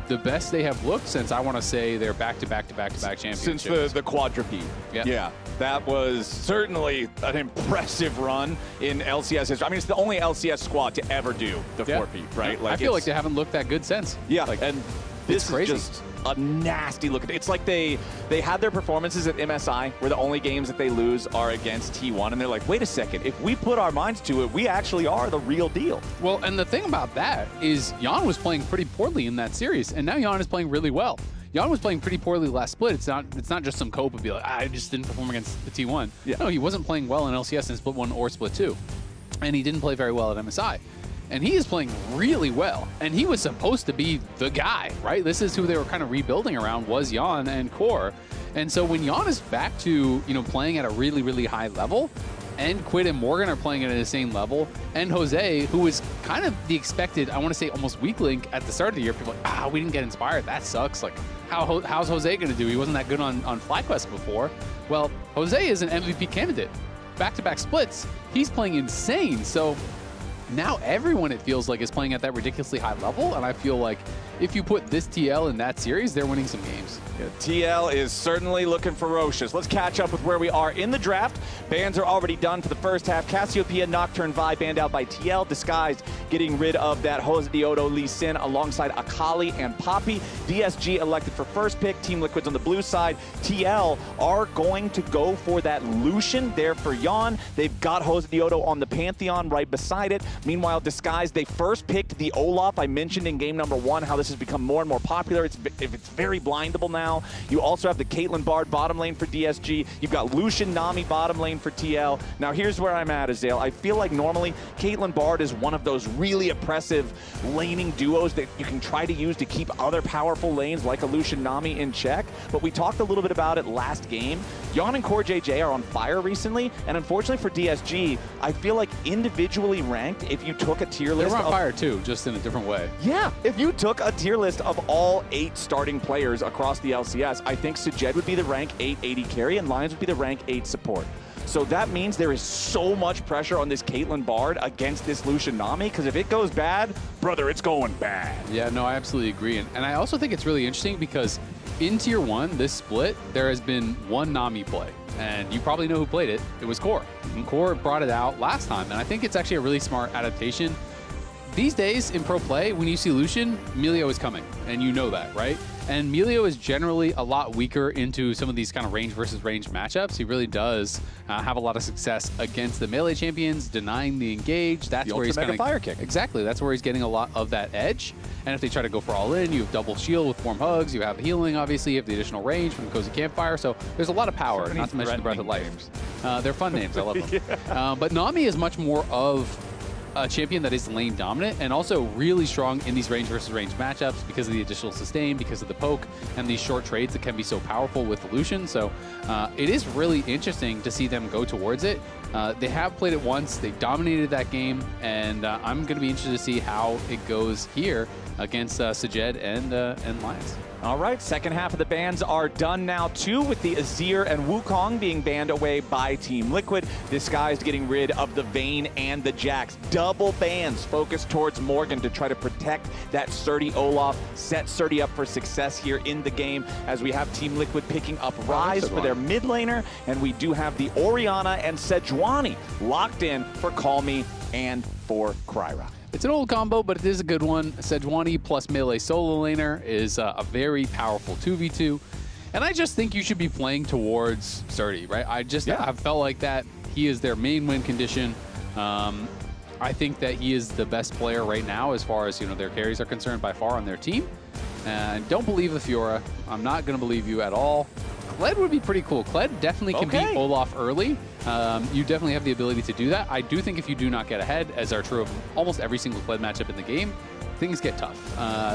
the best they have looked since, I want to say, their back-to-back championships. Since the quadrupede. Yeah. That was certainly an impressive run in LCS history. I mean, it's the only LCS squad to ever do the 4-peat, right? Like, I feel like they haven't looked that good since. Yeah, like, and this is just a nasty look. It's like they had their performances at MSI where the only games that they lose are against T1, and they're like, wait a second, if we put our minds to it, we actually are the real deal. Well, and the thing about that is Jan was playing pretty poorly in that series, and now Jan is playing really well. Jan was playing pretty poorly last split. It's not just some cope of be like, I just didn't perform against the T1. Yeah. No, he wasn't playing well in LCS in Split 1 or Split 2. And he didn't play very well at MSI. and he is playing really well. And he was supposed to be the guy, right? This is who they were kind of rebuilding around, was Jan and Core. And so when Jan is back to, playing at a really, really high level, and Quid and Morgan are playing at the same level, and Jose, who was kind of the expected, I want to say almost weak link at the start of the year, people are like, we didn't get inspired. That sucks. Like, how's Jose going to do? He wasn't that good on FlyQuest before. Well, Jose is an MVP candidate. Back-to-back splits. He's playing insane. So now everyone, it feels like, is playing at that ridiculously high level, and I feel like if you put this TL in that series, they're winning some games. Yeah, TL is certainly looking ferocious. Let's catch up with where we are in the draft. Bans are already done for the first half. Cassiopeia, Nocturne, Vi banned out by TL. Disguised getting rid of that Jose Diodo, Lee Sin alongside Akali and Poppy. DSG elected for first pick. Team Liquid's on the blue side. TL are going to go for that Lucian there for Jan. They've got Jose Diodo on the Pantheon right beside it. Meanwhile, Disguised, they first picked the Olaf. I mentioned in game number 1 how this has become more and more popular. It's very blindable now. You also have the Caitlyn Bard bottom lane for DSG. You've got Lucian Nami bottom lane for TL. Now here's where I'm at, Azale. I feel like normally Caitlyn Bard is one of those really oppressive laning duos that you can try to use to keep other powerful lanes like a Lucian Nami in check. But we talked a little bit about it last game. Jan and Core JJ are on fire recently, and unfortunately for DSG, I feel like individually ranked, if you took a tier list, they're on fire too, just in a different way. Yeah, if you took a tier list of all 8 starting players across the LCS, I think Sajed would be the rank 8 AD carry and Lions would be the rank 8 support. So that means there is so much pressure on this Caitlyn Bard against this Lucian Nami, because if it goes bad, brother, it's going bad. Yeah, no, I absolutely agree. And I also think it's really interesting because in Tier 1, this split, there has been one Nami play. And you probably know who played it. It was Core. Core brought it out last time, and I think it's actually a really smart adaptation. These days in pro play, when you see Lucian, Melio is coming, and you know that, right? And Melio is generally a lot weaker into some of these kind of range versus range matchups. He really does have a lot of success against the melee champions, denying the engage. That's where he's kind of fire kick. Exactly. That's where he's getting a lot of that edge. And if they try to go for all in, you have double shield with warm hugs. You have healing, obviously. You have the additional range from the Cozy Campfire. So there's a lot of power, not to mention the Breath of Life. They're fun names. I love them. Yeah. But Nami is much more of a champion that is lane dominant and also really strong in these range versus range matchups because of the additional sustain, because of the poke, and these short trades that can be so powerful with Lucian. So it is really interesting to see them go towards it. They have played it once. They dominated that game, and I'm going to be interested to see how it goes here against Sajed and Lions. All right, second half of the bans are done now too, with the Azir and Wukong being banned away by Team Liquid. Disguised getting rid of the Vayne and the Jax. Double bans focused towards Morgan to try to protect that Surdy Olaf, set Surdy up for success here in the game, as we have Team Liquid picking up Ryze for their mid laner, and we do have the Orianna and Sejuani locked in for Call Me and for Kryra. It's an old combo, but it is a good one. Sejuani plus melee solo laner is a very powerful 2v2. And I just think you should be playing towards Surdy, right? I have felt like that. He is their main win condition. I think that he is the best player right now as far as their carries are concerned by far on their team. And don't believe the Fiora. I'm not going to believe you at all. Kled would be pretty cool. Kled definitely can beat Olaf early. You definitely have the ability to do that. I do think if you do not get ahead, as are true of almost every single Kled matchup in the game, things get tough.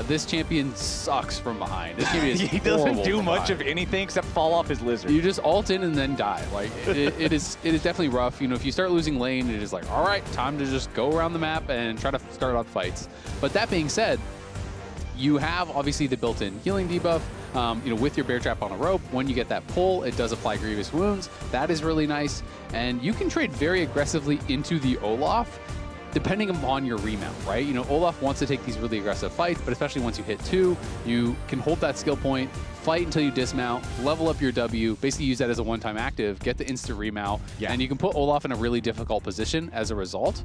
This champion sucks from behind. This champion is he doesn't do much of anything except fall off his lizard. You just ult in and then die. Like it is definitely rough. If you start losing lane, it is like, all right, time to just go around the map and try to start off fights. But that being said, you have obviously the built-in healing debuff. With your bear trap on a rope, when you get that pull, it does apply grievous wounds. That is really nice. And you can trade very aggressively into the Olaf, depending upon your remount, right? Olaf wants to take these really aggressive fights, but especially once you hit 2, you can hold that skill point, fight until you dismount, level up your W, basically use that as a one-time active, get the instant remount, and you can put Olaf in a really difficult position as a result,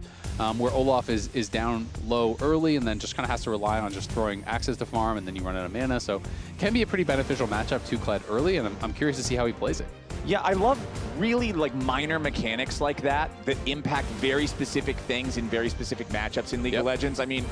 where Olaf is down low early and then just kind of has to rely on just throwing axes to farm, and then you run out of mana. So it can be a pretty beneficial matchup to Kled early, and I'm curious to see how he plays it. Yeah, I love really minor mechanics like that impact very specific things in very specific matchups in League of Legends. I mean,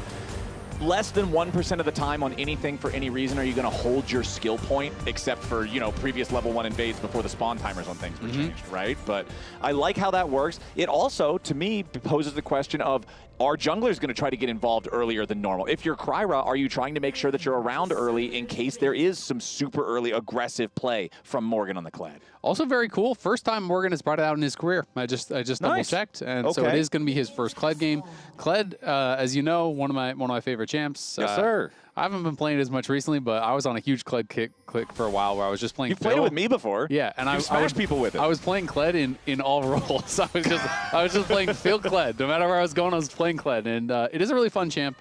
less than 1% of the time on anything for any reason are you going to hold your skill point, except for, previous level 1 invades before the spawn timers on things were changed, right? But I like how that works. It also, to me, poses the question of, our jungler is going to try to get involved earlier than normal. If you're Kryra, are you trying to make sure that you're around early in case there is some super early aggressive play from Morgan on the Kled? Also very cool. First time Morgan has brought it out in his career. I just double checked, and so it is going to be his first Kled game. Kled, as you know, one of my favorite champs. Yes, sir. I haven't been playing it as much recently, but I was on a huge Kled click for a while where I was just playing. You've played it with me before. Yeah, and I smashed people with it. I was playing Kled in all roles. I was just playing Phil Kled. No matter where I was going, I was playing Kled, and it is a really fun champ.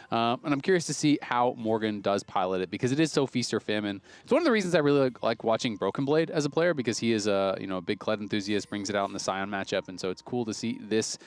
And I'm curious to see how Morgan does pilot it because it is so feast or famine. It's one of the reasons I really like watching Broken Blade as a player because he is a big Kled enthusiast, brings it out in the Scion matchup, and so it's cool to see this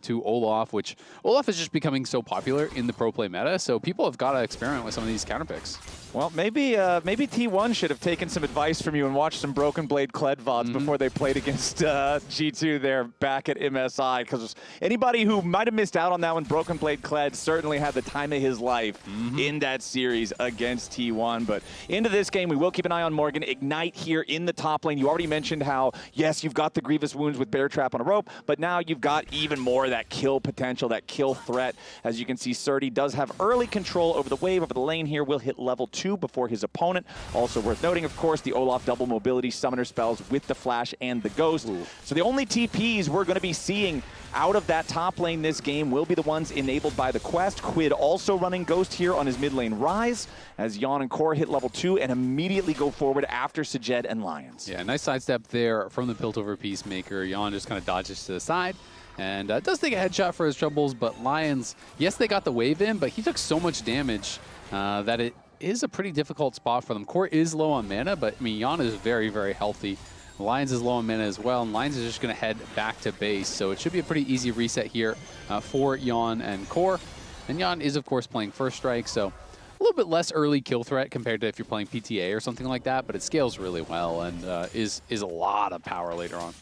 to Olaf, which Olaf is just becoming so popular in the pro play meta, so people have got to experiment with some of these counter picks. Well, maybe T1 should have taken some advice from you and watched some Broken Blade Kled VODs before they played against G2 there back at MSI, because anybody who might have missed out on that one, Broken Blade Kled certainly had the time of his life in that series against T1. But into this game, we will keep an eye on Morgan. Ignite here in the top lane. You already mentioned how, yes, you've got the Grievous Wounds with Bear Trap on a rope, but now you've got even more of that kill potential, that kill threat. As you can see, Surdy does have early control over the wave, over the lane here. Will hit level 2 before his opponent. Also worth noting, of course, the Olaf double mobility summoner spells with the flash and the ghost. So the only TPs we're going to be seeing out of that top lane this game will be the ones enabled by the quest. Quid also running ghost here on his mid lane Rise, as Yon and Core hit level 2 and immediately go forward after Sajed and Lions. Yeah, nice sidestep there from the Piltover Peacemaker. Yon just kind of dodges to the side. And does take a headshot for his troubles, but Lions, yes, they got the wave in, but he took so much damage that it is a pretty difficult spot for them. Core is low on mana, but I mean, Yon is very, very healthy. Lions is low on mana as well, and Lions is just going to head back to base. So it should be a pretty easy reset here for Yon and Core. And Yon is, of course, playing First Strike, so a little bit less early kill threat compared to if you're playing PTA or something like that, but it scales really well and is a lot of power later on.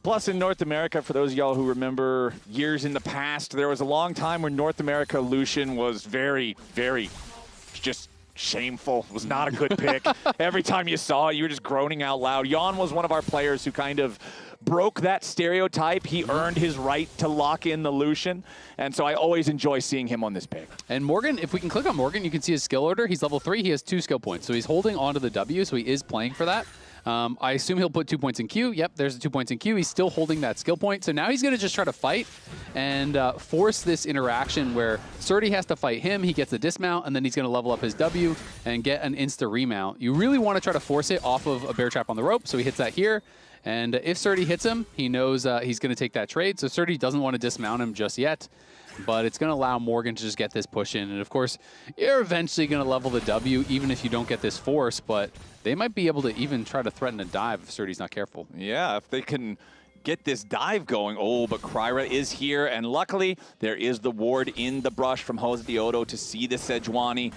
Plus, in North America, for those of y'all who remember years in the past, there was a long time when North America Lucian was very, very just shameful. Was not a good pick. Every time you saw it, you were just groaning out loud. Yon was one of our players who kind of broke that stereotype. He earned his right to lock in the Lucian, and so I always enjoy seeing him on this pick. And Morgan, if we can click on Morgan, you can see his skill order. He's level 3. He has 2 skill points, so he's holding onto the W, so he is playing for that. I assume he'll put 2 points in Q. Yep, there's the 2 points in Q. He's still holding that skill point. So now he's going to just try to fight and force this interaction where Surdy has to fight him. He gets the dismount, and then he's going to level up his W and get an insta remount. You really want to try to force it off of a Bear Trap on the rope. So he hits that here. And if Surdy hits him, he knows he's going to take that trade. So Surdy doesn't want to dismount him just yet. But it's going to allow Morgan to just get this push in. And, of course, you're eventually going to level the W, even if you don't get this force. But they might be able to even try to threaten a dive if Surdy's not careful. Yeah, if they can get this dive going. Oh, but Kryra is here. And luckily, there is the ward in the brush from Jose Diodo to see the Sejuani.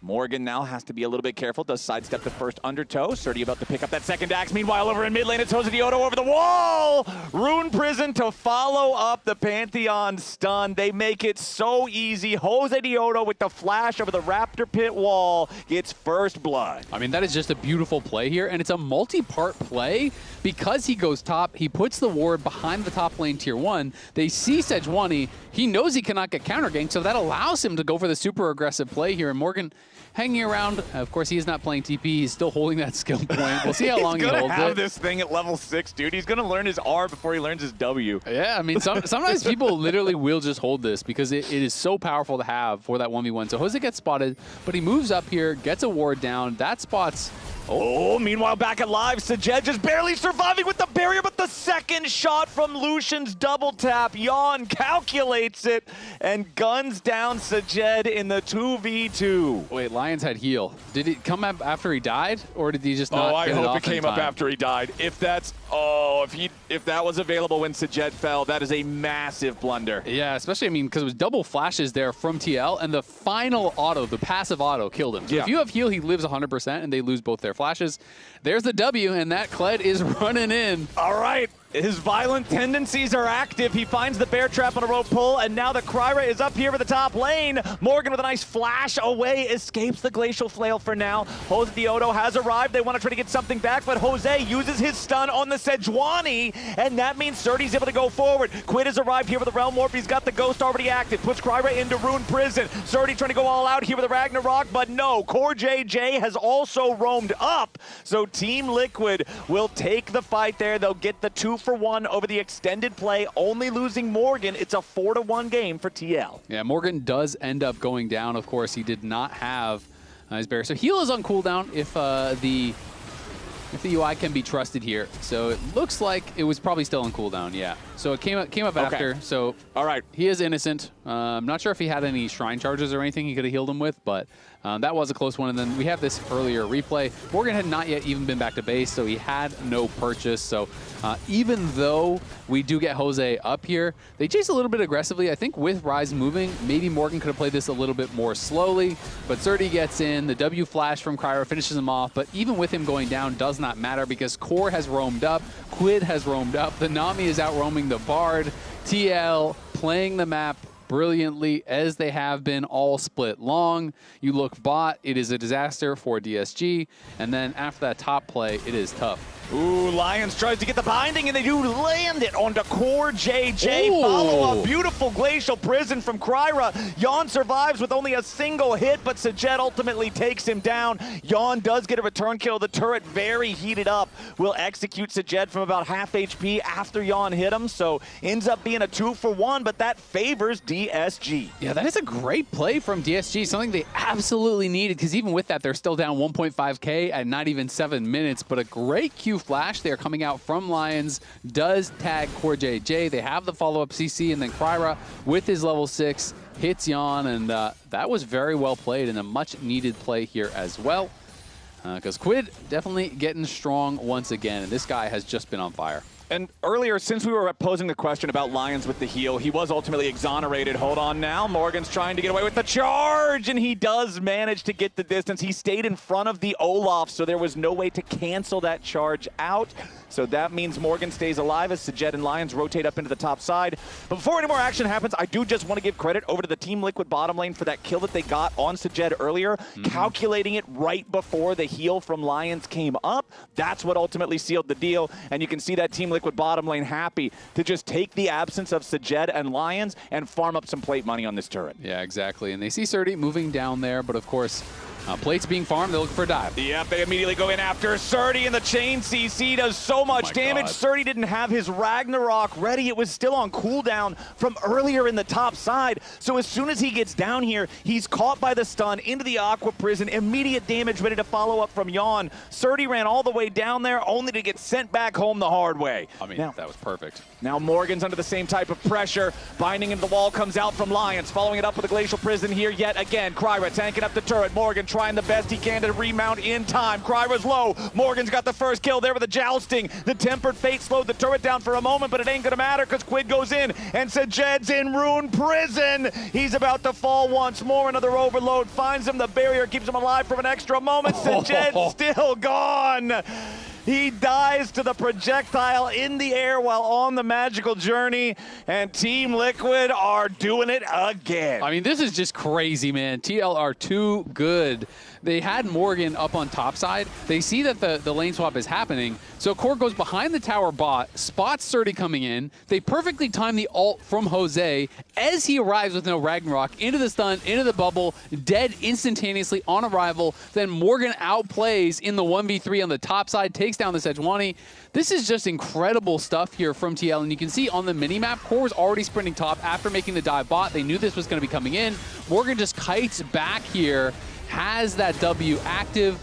Morgan now has to be a little bit careful. Does sidestep the first undertow. Surdy about to pick up that second axe. Meanwhile, over in mid lane, it's Jose Diodo over the wall. Rune Prison to follow up the Pantheon stun. They make it so easy. Jose Diodo with the flash over the Raptor Pit wall gets first blood. I mean, that is just a beautiful play here, and it's a multi-part play because he goes top. He puts the ward behind the top lane tier 1. They see Sejuani. He knows he cannot get counter ganked, so that allows him to go for the super aggressive play here. And Morgan hanging around. Of course, he's not playing TP. He's still holding that skill point. We'll see how long he holds it. He's going to have this thing at level 6, dude. He's going to learn his R before he learns his W. Yeah, I mean, sometimes people literally will just hold this because it is so powerful to have for that 1v1. So Jose gets spotted, but he moves up here, gets a ward down. That spot's... Oh, meanwhile, back at live, Sajed just barely surviving with the barrier, but the second shot from Lucian's double tap. Yon calculates it and guns down Sajed in the 2v2. Wait, Lions had heal. Did it come up after he died, or did he just not I get hope it off it came in up time? after he died. If that's, if that was available when Sajed fell, that is a massive blunder. Yeah, especially, I mean, because it was double flashes there from TL, and the final auto, the passive auto, killed him. So if you have heal, he lives 100%, and they lose both their flashes. There's the W, and that Kled is running in. All right. His violent tendencies are active. He finds the bear trap on a rope pull, and now the Kryra is up here for the top lane. Morgan with a nice flash away, escapes the Glacial Flail for now. Jose Diodo has arrived. They want to try to get something back, but Jose uses his stun on the Sejuani, and that means Surdy's able to go forward. Quid has arrived here with the Realm Warp. He's got the Ghost already active. Puts Kryra into Rune Prison. Surdy trying to go all out here with the Ragnarok, but no. Core JJ has also roamed up, so Team Liquid will take the fight there. They'll get the 2-for-1 over the extended play, only losing Morgan. It's a 4-1 game for TL. Yeah, Morgan does end up going down. Of course, he did not have his bear. So heal is on cooldown if the UI can be trusted here. So it looks like it was probably still on cooldown, yeah. So it came up after, so all right. He is innocent. I'm not sure if he had any shrine charges or anything he could have healed him with, but that was a close one. And then we have this earlier replay. Morgan had not yet even been back to base, so he had no purchase. So even though we do get Jose up here, they chase a little bit aggressively. I think with Ryze moving, maybe Morgan could have played this a little bit more slowly, but Surdy gets in. The W flash from Kryra finishes him off, but even with him going down does not matter because Core has roamed up, Quid has roamed up, the Nami is out roaming the Bard, TL playing the map brilliantly as they have been all split long. You look bot, it is a disaster for DSG, and then after that top play, it is tough. Ooh, Lions tries to get the binding, and they do land it onto Core JJ. Ooh. Follow a beautiful Glacial Prison from Kryra. Yon survives with only a single hit, but Sajet ultimately takes him down. Yon does get a return kill. The turret very heated up. Will execute Sajet from about half HP after Yon hit him, so ends up being a 2-for-1, but that favors DSG. Yeah, that is a great play from DSG, something they absolutely needed, because even with that, they're still down 1.5k at not even 7 minutes, but a great Q flash there coming out from Lions does tag Core JJ. They have the follow-up CC, and then Kryra with his level 6 hits Yon, and that was very well played and a much-needed play here as well, because Quid definitely getting strong once again, and this guy has just been on fire. And earlier, since we were posing the question about Lions with the heal, he was ultimately exonerated. Hold on now. Morgan's trying to get away with the charge, and he does manage to get the distance. He stayed in front of the Olaf, so there was no way to cancel that charge out. So that means Morgan stays alive as Sajet and Lions rotate up into the top side. But before any more action happens, I do just want to give credit over to the Team Liquid bottom lane for that kill that they got on Sajet earlier, calculating it right before the heal from Lions came up. That's what ultimately sealed the deal, and you can see that Team Liquid bottom lane happy to just take the absence of Sajet and Lions and farm up some plate money on this turret. Yeah, exactly. And they see Surdy moving down there, but of course, plates being farmed, they look for a dive. Yep, they immediately go in after Surdy, and the chain CC does so much damage. God. Surdy didn't have his Ragnarok ready. It was still on cooldown from earlier in the top side. So as soon as he gets down here, he's caught by the stun into the Aqua Prison. Immediate damage ready to follow up from Yon. Surdy ran all the way down there only to get sent back home the hard way. I mean, now, that was perfect. Now Morgan's under the same type of pressure. Binding into the wall comes out from Lions. Following it up with a Glacial Prison here yet again. Kryra tanking up the turret. Morgan trying the best he can to remount in time. Kryra's low. Morgan's got the first kill there with the jousting. The Tempered Fate slowed the turret down for a moment, but it ain't gonna matter because Quid goes in and Sajed's in Rune Prison. He's about to fall once more. Another overload finds him. The barrier keeps him alive for an extra moment. Sajed's still gone. He dies to the projectile in the air while on the magical journey, and Team Liquid are doing it again. I mean, this is just crazy, man. TL are too good. They had Morgan up on top side. They see that the lane swap is happening, so Core goes behind the tower bot, spots Surdy coming in. They perfectly time the ult from Jose as he arrives with no Ragnarok into the stun, into the bubble, dead instantaneously on arrival. Then Morgan outplays in the 1v3 on the top side, takes down the Sejuani. This is just incredible stuff here from TL, and you can see on the minimap, Core was already sprinting top after making the dive bot. They knew this was going to be coming in. Morgan just kites back here, has that W active.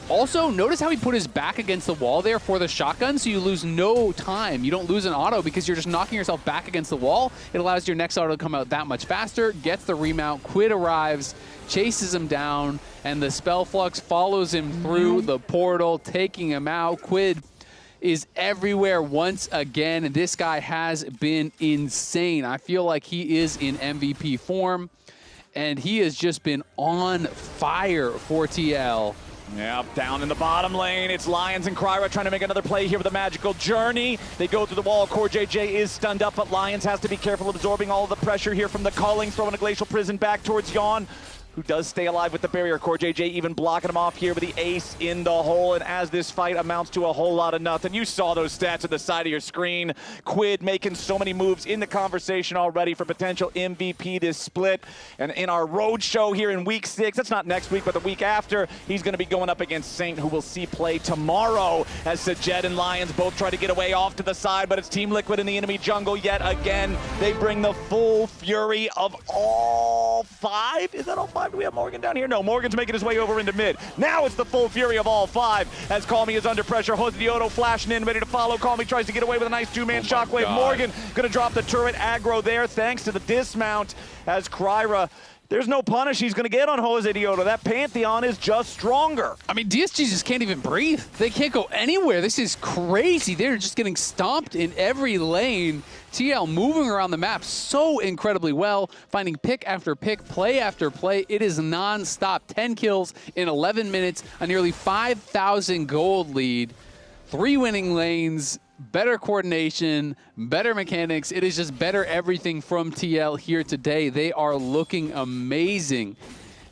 Also, notice how he put his back against the wall there for the shotgun, so you lose no time. You don't lose an auto because you're just knocking yourself back against the wall. It allows your next auto to come out that much faster, gets the remount. Quid arrives, chases him down, and the Spell Flux follows him through the portal, taking him out. Quid is everywhere once again, and this guy has been insane. I feel like he is in MVP form, and he has just been on fire for TL Yeah, down in the bottom lane, it's Lions and Kryra trying to make another play here with a magical journey. They go through the wall. Core JJ is stunned up, but Lions has to be careful absorbing all of the pressure here from the calling, throwing a Glacial Prison back towards Yawn, who does stay alive with the barrier. Core JJ even blocking him off here with the ace in the hole, and as this fight amounts to a whole lot of nothing, you saw those stats at the side of your screen. Quid making so many moves in the conversation already for potential MVP this split, and in our road show here in week 6, that's not next week, but the week after, he's going to be going up against Saint, who we'll see play tomorrow, as Sajed and Lions both try to get away off to the side, but it's Team Liquid in the enemy jungle yet again. They bring the full fury of all 5. Is that all 5? Do we have Morgan down here? No, Morgan's making his way over into mid. Now it's the full fury of all 5 as Calmy is under pressure. Jose Dioto flashing in, ready to follow. Calmy tries to get away with a nice 2-man shockwave. God. Morgan gonna drop the turret aggro there thanks to the dismount as Kryra. There's no punish he's going to get on Jose Dioto. That Pantheon is just stronger. I mean, DSG just can't even breathe. They can't go anywhere. This is crazy. They're just getting stomped in every lane. TL moving around the map so incredibly well, finding pick after pick, play after play. It is non-stop. 10 kills in 11 minutes, a nearly 5,000 gold lead, 3 winning lanes, better coordination, better mechanics. It is just better everything from TL here today. They are looking amazing.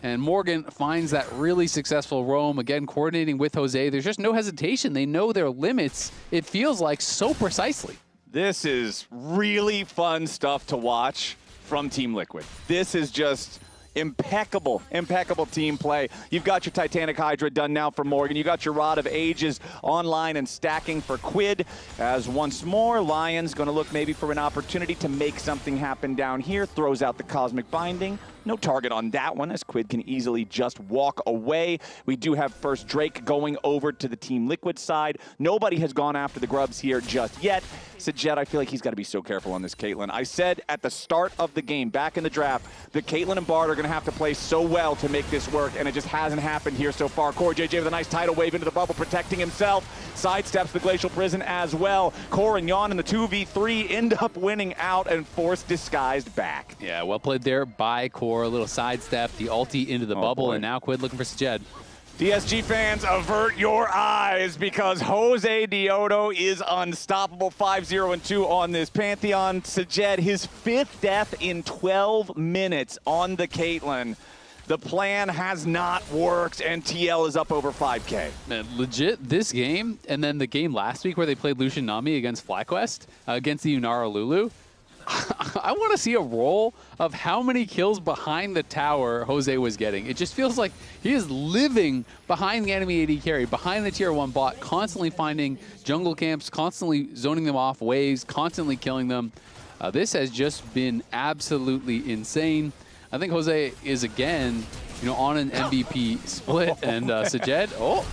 And Morgan finds that really successful roam, again, coordinating with Jose. There's just no hesitation. They know their limits, it feels like, so precisely. This is really fun stuff to watch from Team Liquid. This is just impeccable, impeccable team play. You've got your Titanic Hydra done now for Morgan. You got your Rod of Ages online and stacking for Quid. As once more, Lions going to look maybe for an opportunity to make something happen down here. Throws out the Cosmic Binding. No target on that one, as Quid can easily just walk away. We do have first Drake going over to the Team Liquid side. Nobody has gone after the grubs here just yet. Sajed, I feel like he's got to be so careful on this Caitlyn. I said at the start of the game, back in the draft, that Caitlyn and Bard are going to have to play so well to make this work, and it just hasn't happened here so far. Core JJ with a nice tidal wave into the bubble, protecting himself. Sidesteps the Glacial Prison as well. Core and Yawn in the 2v3 end up winning out and force disguised back. Yeah, well played there by Core. A little sidestep, the ulti into the bubble, and now Quid looking for Sajed. DSG fans, avert your eyes because Jose Dioto is unstoppable. 5-0-2 on this Pantheon. Sajed, his 5th death in 12 minutes on the Caitlyn. The plan has not worked, and TL is up over 5K. Man, legit, this game, and then the game last week where they played Lucian Nami against FlyQuest, against the Unara Lulu, I want to see a roll of how many kills behind the tower Jose was getting. It just feels like he is living behind the enemy AD carry, behind the tier 1 bot, constantly finding jungle camps, constantly zoning them off waves, constantly killing them. This has just been absolutely insane. I think Jose is, again, on an MVP split, and Sajed,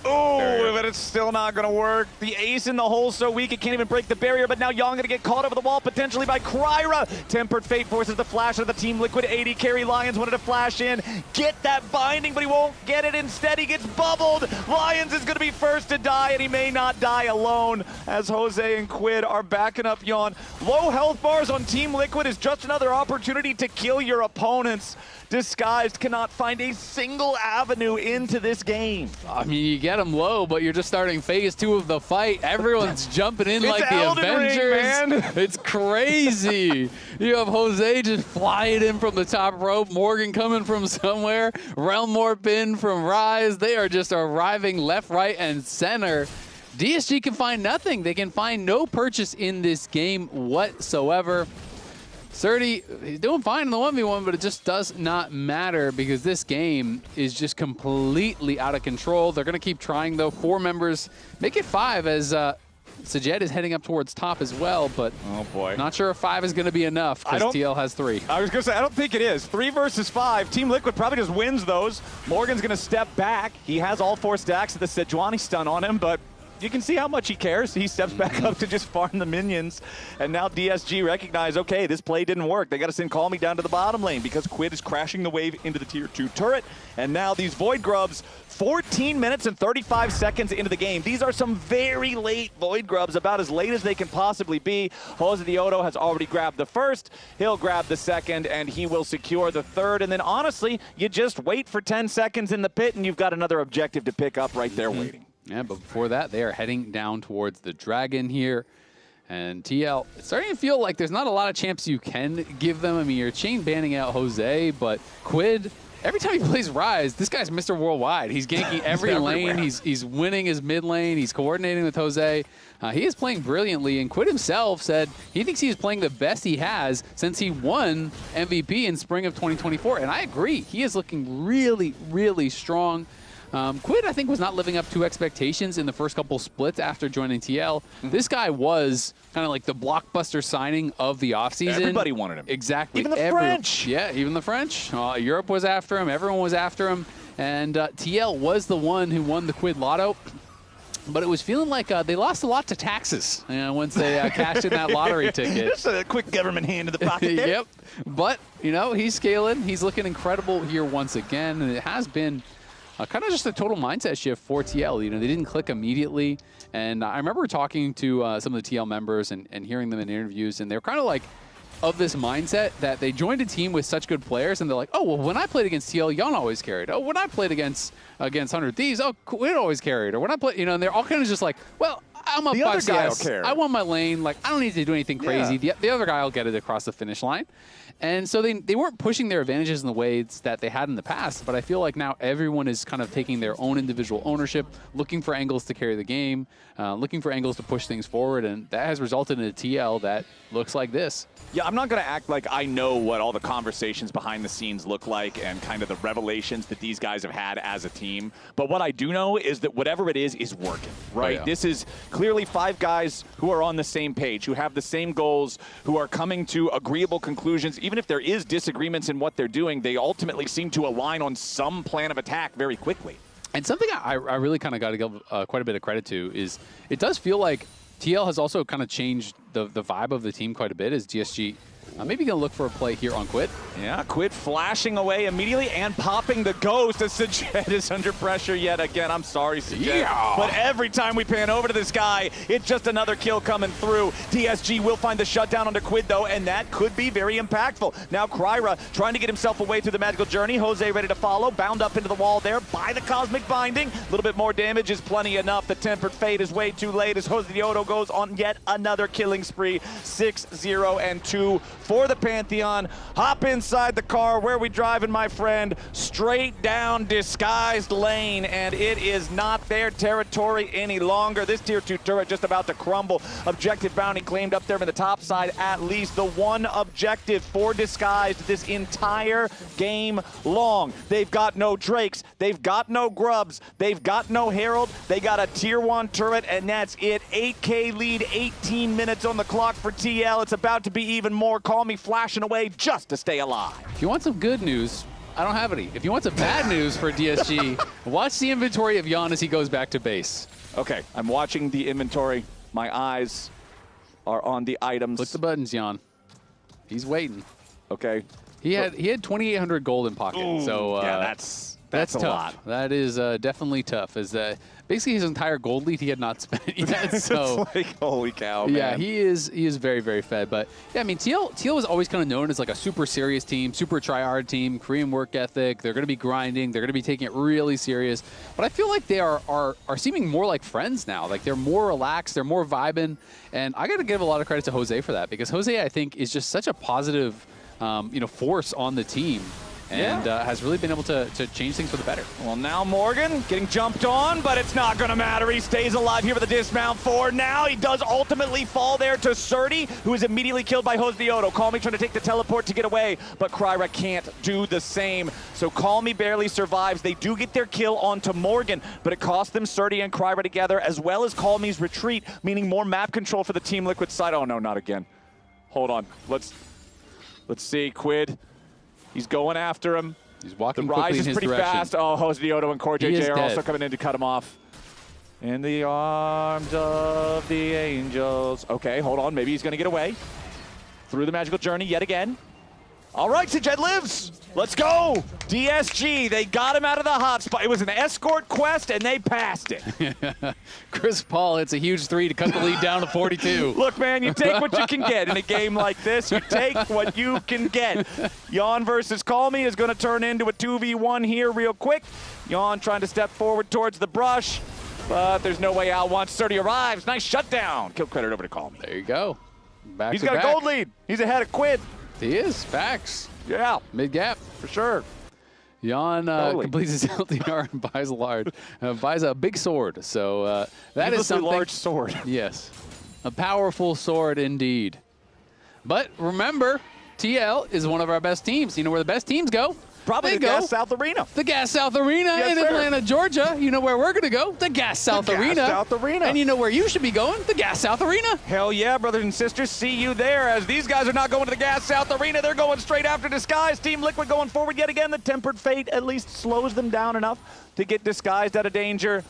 Oh, but it's still not going to work. The ace in the hole so weak it can't even break the barrier, but now Young going to get caught over the wall potentially by Kryra. Tempered Fate forces the flash of the Team Liquid AD carry. Lions wanted to flash in, get that binding, but he won't get it. Instead, he gets bubbled. Lions is going to be first to die, and he may not die alone as Jose and Quid are backing up Yawn. Low health bars on Team Liquid is just another opportunity to kill your opponents. Disguised cannot find a single avenue into this game. I mean, you get them low, but you're just starting phase 2 of the fight. Everyone's jumping in like the Elden Avengers. Ring, man. It's crazy. You have Jose just flying in from the top rope, Morgan coming from somewhere, Realm Warp in from Rise. They are just arriving left, right, and center. DSG can find nothing. They can find no purchase in this game whatsoever. Surdy, he's doing fine in the 1v1, but it just does not matter because this game is just completely out of control. They're going to keep trying, though. 4 members, make it 5 as Sajed is heading up towards top as well, but oh boy, not sure if 5 is going to be enough because TL has 3. I was going to say, I don't think it is. 3 versus 5. Team Liquid probably just wins those. Morgan's going to step back. He has all 4 stacks of the Sejuani stun on him, but you can see how much he cares. He steps back up to just farm the minions. And now DSG recognize, okay, this play didn't work. They got to send Call Me down to the bottom lane because Quid is crashing the wave into the tier 2 turret. And now these Void Grubs, 14 minutes and 35 seconds into the game. These are some very late Void Grubs, about as late as they can possibly be. Jose Diodo has already grabbed the first. He'll grab the second, and he will secure the third. And then, honestly, you just wait for 10 seconds in the pit, and you've got another objective to pick up right there waiting. Yeah, but before that, they are heading down towards the Dragon here. And TL, it's starting to feel like there's not a lot of champs you can give them. I mean, you're chain banning out Jose, but Quid, every time he plays Rise, this guy's Mr. Worldwide. He's ganking every lane. He's winning his mid lane. He's coordinating with Jose. He is playing brilliantly, and Quid himself said he thinks he's playing the best he has since he won MVP in spring of 2024. And I agree. He is looking really, really strong. Quid, I think, was not living up to expectations in the first couple splits after joining TL. This guy was kind of like the blockbuster signing of the offseason. Everybody wanted him. Exactly. Even the French. Yeah, even the French. Europe was after him. Everyone was after him. And TL was the one who won the Quid Lotto. But it was feeling like they lost a lot to taxes once they cashed in that lottery ticket. Just a quick government hand to the pocket there. Yep. But, he's scaling. He's looking incredible here once again. And it has been kind of just a total mindset shift for TL. They didn't click immediately. And I remember talking to some of the TL members and hearing them in interviews, and they're kind of like of this mindset that they joined a team with such good players, and they're like, oh, well, when I played against TL, Yon always carried. Oh, when I played against 100 Thieves, oh, Quid always carried. Or when I played, and they're all kind of just like, well, I'm up 5 CS. I won my lane. Like, I don't need to do anything crazy. Yeah. The other guy will get it across the finish line. And so they weren't pushing their advantages in the ways that they had in the past, but I feel like now everyone is kind of taking their own individual ownership, looking for angles to carry the game, looking for angles to push things forward, and that has resulted in a TL that looks like this. Yeah, I'm not going to act like I know what all the conversations behind the scenes look like and kind of the revelations that these guys have had as a team. But what I do know is that whatever it is working, right? Oh, yeah. This is clearly 5 guys who are on the same page, who have the same goals, who are coming to agreeable conclusions. Even if there is disagreements in what they're doing, they ultimately seem to align on some plan of attack very quickly. And something I really kind of got to give quite a bit of credit to is it does feel like TL has also kind of changed the vibe of the team quite a bit as DSG maybe going to look for a play here on Quid. Yeah, Quid flashing away immediately and popping the ghost as Sajed is under pressure yet again. I'm sorry, Sajed. Yeah. But every time we pan over to this guy, it's just another kill coming through. DSG will find the shutdown onto Quid, though, and that could be very impactful. Now Kryra trying to get himself away through the magical journey. Jose ready to follow. Bound up into the wall there by the Cosmic Binding. A little bit more damage is plenty enough. The Tempered Fate is way too late as Jose Diodo goes on yet another killing spree. 6-0-2 for the Pantheon. Hop inside the car. Where are we driving, my friend? Straight down Disguised Lane, and it is not their territory any longer. This tier 2 turret just about to crumble. Objective bounty claimed up there in the top side, at least the one objective for Disguised this entire game long. They've got no Drakes. They've got no Grubs. They've got no Herald. They got a tier 1 turret, and that's it. 8K lead, 18 minutes on the clock for TL. It's about to be even more. Call me flashing away just to stay alive. If you want some good news, I don't have any. If you want some bad news for DSG, watch the inventory of Yon as he goes back to base. Okay, I'm watching the inventory. My eyes are on the items. Click the buttons, Yon. He's waiting. Okay. He had 2,800 gold in pocket. Ooh, so yeah, that's a tough. lot. That is definitely tough. As basically his entire gold lead he had not spent yet. So it's like, holy cow, man. Yeah, he is very, very fed. But yeah, I mean, TL was always kind of known as like a super serious team, super try-hard team, Korean work ethic. They're going to be grinding. They're going to be taking it really serious. But I feel like they are seeming more like friends now. Like they're more relaxed. They're more vibing. And I got to give a lot of credit to Jose for that because Jose, I think, is just such a positive force on the team. And has really been able to change things for the better. Well, now Morgan getting jumped on, but it's not going to matter. He stays alive here with a dismount for now. He does ultimately fall there to Surdy, who is immediately killed by Jose Diodo. Call Me trying to take the teleport to get away, but Kryra can't do the same. So Call Me barely survives. They do get their kill onto Morgan, but it cost them Surdy and Kryra together, as well as Call Me's retreat, meaning more map control for the Team Liquid side. Oh, no, not again. Hold on. Let's see. Quid. He's going after him. He's walking the quickly rise in is his pretty direction. fast. Oh, Jose Diodo and Core JJ are also coming in to cut him off. In the arms of the angels. Okay, hold on. Maybe he's going to get away. Through the magical journey yet again. All right, Sajed lives. Let's go. DSG, they got him out of the hot spot. It was an escort quest, and they passed it. Chris Paul hits a huge 3 to cut the lead down to 42. Look, man, you take what you can get in a game like this. You take what you can get. Yawn versus Call Me is going to turn into a 2v1 here real quick. Yawn trying to step forward towards the brush, but there's no way out once Surdy arrives. Nice shutdown. Kill credit over to Call Me. There you go. Back He's to got back. a gold lead. He's ahead of Quid. He is. Facts. Yeah. Mid-gap. For sure. Yawn Totally. completes his LTR and buys a large. Buys a big sword. So that is Needlessly something. large sword. Yes. A powerful sword indeed. But remember, TL is one of our best teams. You know where the best teams go? Probably They the go. Gas South Arena. The Gas South Arena Yes, in sir. Atlanta, Georgia. You know where we're going to go? The Gas South Gas Arena. South Arena. And you know where you should be going? The Gas South Arena. Hell yeah, brothers and sisters. See you there, as these guys are not going to the Gas South Arena. They're going straight after Disguise. Team Liquid going forward yet again. The Tempered Fate at least slows them down enough to get Disguised out of danger.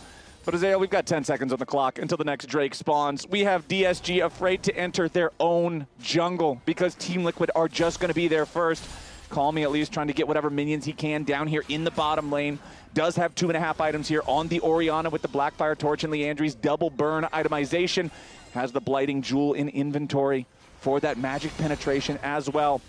But Azale, we've got 10 seconds on the clock until the next Drake spawns. We have DSG afraid to enter their own jungle because Team Liquid are just going to be there first. Call Me at least trying to get whatever minions he can down here in the bottom lane. Does have 2.5 items here on the Orianna with the Blackfire Torch and Leandri's double burn itemization. Has the Blighting Jewel in inventory for that magic penetration as well.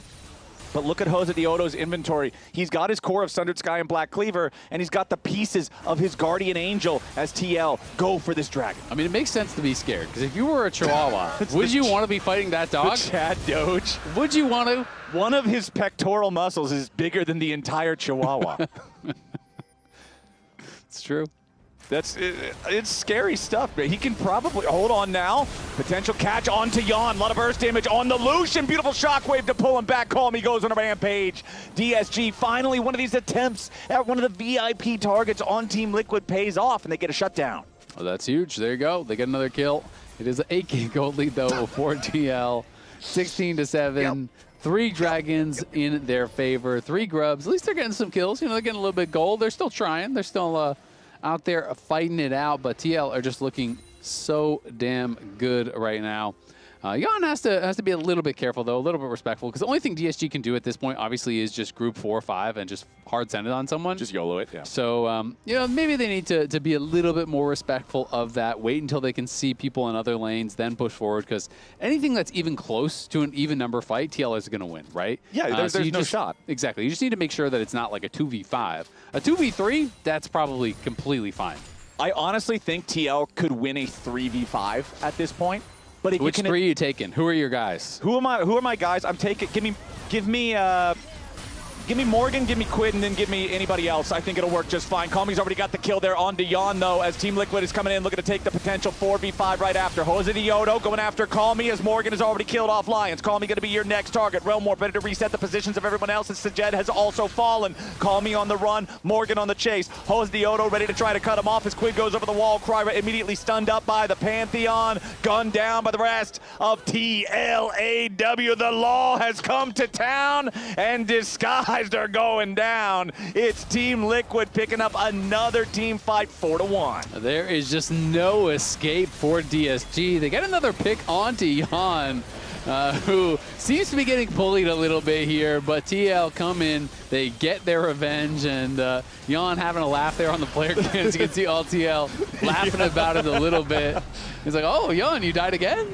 But look at Jose Dioto's inventory. He's got his core of Sundered Sky and Black Cleaver, and he's got the pieces of his Guardian Angel as TL go for this dragon. I mean, it makes sense to be scared, because if you were a Chihuahua, would you want to be fighting that dog? The Chad Doge. Would you want to? One of his pectoral muscles is bigger than the entire Chihuahua. It's true. It's scary stuff, but he can probably hold on now. Potential catch onto Yawn. A lot of burst damage on the Lucian. Beautiful shockwave to pull him back. Call Me goes on a rampage. DSG finally one of these attempts at one of the VIP targets on Team Liquid pays off, and they get a shutdown. Well, that's huge. There you go. They get another kill. It is an 8K gold lead, though, for TL. 16-7. Yep. 3 dragons in their favor. 3 grubs. At least they're getting some kills. You know, they're getting a little bit gold. They're still trying. They're still out there fighting it out. But TL are just looking so damn good right now. Yawn has to be a little bit careful, though, a little bit respectful, because the only thing DSG can do at this point, obviously, is just group 4 or 5 and just hard send it on someone. Just YOLO it, yeah. So, you know, maybe they need to be a little bit more respectful of that. Wait until they can see people in other lanes, then push forward, because anything that's even close to an even number fight, TL is going to win, right? Yeah, there's no shot. Exactly. You just need to make sure that it's not like a 2v5. A 2v3, that's probably completely fine. I honestly think TL could win a 3v5 at this point. But if Which 3 are you taking? Who are your guys? Who are my guys? I'm taking. Give me Morgan, give me Quid, and then give me anybody else. I think it'll work just fine. Call Me's already got the kill there on Yawn, though, as Team Liquid is coming in looking to take the potential 4v5 right after. Jose Dioto going after Call Me as Morgan has already killed off Lions. Call Me going to be your next target. Realmore better to reset the positions of everyone else as Sajed has also fallen. Call Me on the run, Morgan on the chase. Jose Dioto ready to try to cut him off as Quid goes over the wall. Kryra immediately stunned up by the Pantheon. Gunned down by the rest of TLAW. The law has come to town, and Disguised are going down. It's Team Liquid picking up another team fight 4-1. There is just no escape for DSG. They get another pick onto Yawn, who seems to be getting bullied a little bit here, but TL come in, they get their revenge, and Yawn having a laugh there on the player cam. As you can see all TL laughing about it a little bit. He's like, oh, Yawn, you died again?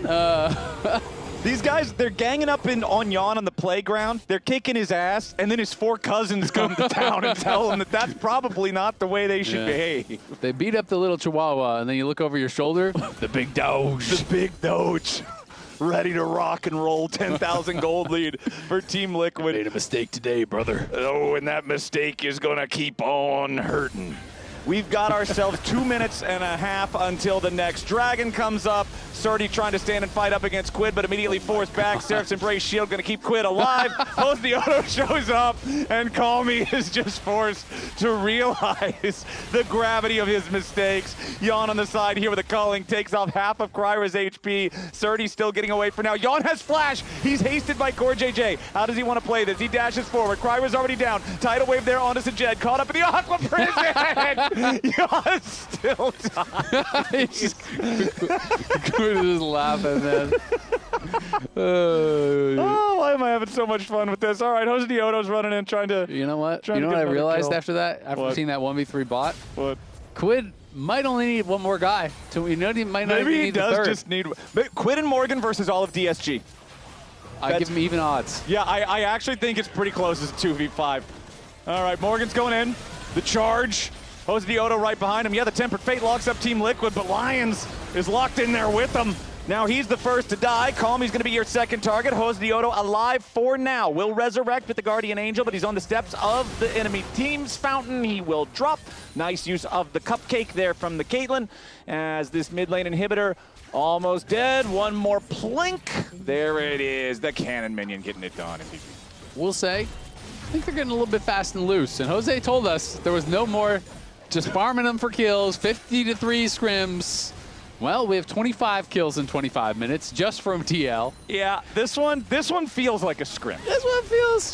These guys, they're ganging up on Yawn on the playground. They're kicking his ass, and then his 4 cousins come to town and tell him that that's probably not the way they should behave. They beat up the little Chihuahua, and then you look over your shoulder, the big Doge. The big Doge. Ready to rock and roll. 10,000 gold lead for Team Liquid. Made a mistake today, brother. Oh, and that mistake is going to keep on hurting. We've got ourselves 2 minutes and a half until the next dragon comes up. Surdy trying to stand and fight up against Quid, but immediately forced back. Seraph's Embrace Shield going to keep Quid alive. Jose Dioto shows up, and Call Me is just forced to realize the gravity of his mistakes. Yawn on the side here with a culling, takes off half of Kryra's HP. Surdy still getting away for now. Yawn has flash. He's hasted by Core JJ. How does he want to play this? He dashes forward. Kryra's already down. Tidal wave there onto Sajed. Caught up in the Aqua Prison. Jan still dying. Quid is laughing, man. Oh, why am I having so much fun with this? All right, Jose Dioto's running in, trying to. You know what? Trying You know to what I get another realized kill. after that? After seeing that 1v3 bot? What? Quid might only need one more guy. He might not even Maybe he need the does third. just need. But Quid and Morgan versus all of DSG. I give him even odds. Yeah, I actually think it's pretty close as a 2v5. All right, Morgan's going in. The charge. Jose Dioto right behind him. Yeah, the Tempered Fate locks up Team Liquid, but Lions is locked in there with him. Now he's the first to die. Calmy's going to be your second target. Jose Dioto alive for now. Will resurrect with the Guardian Angel, but he's on the steps of the enemy team's fountain. He will drop. Nice use of the cupcake there from the Caitlyn as this mid lane inhibitor almost dead. One more plink. There it is. The cannon minion getting it done. We'll say, I think they're getting a little bit fast and loose. And Jose told us there was no more just farming them for kills, 50-3 scrims. Well, we have 25 kills in 25 minutes just from TL. Yeah, this one feels like a scrim. This one feels,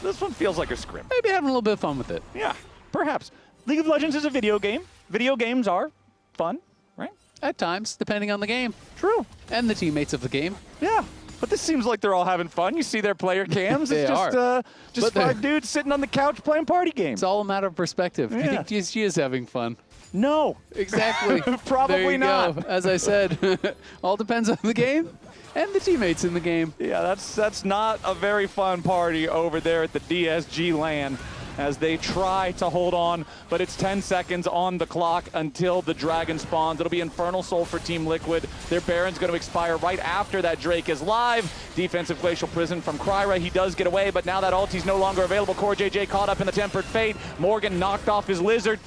This one feels like a scrim. maybe having a little bit of fun with it. Yeah, perhaps. League of Legends is a video game. Video games are fun, right? At times, depending on the game. True. And the teammates of the game. Yeah. But this seems like they're all having fun. You see their player cams. They It's are. just But 5 dudes sitting on the couch playing party games. It's all a matter of perspective. Yeah. You think DSG is having fun? No. Exactly. Probably There you not. go. As I said, all depends on the game and the teammates in the game. Yeah, that's not a very fun party over there at the DSG LAN as they try to hold on, but it's 10 seconds on the clock until the dragon spawns. It'll be Infernal Soul for Team Liquid. Their Baron's going to expire right after that Drake is live. Defensive Glacial Prison from Kryra. He does get away, but now that ulti's no longer available. Core JJ caught up in the Tempered Fate. Morgan knocked off his Lizard.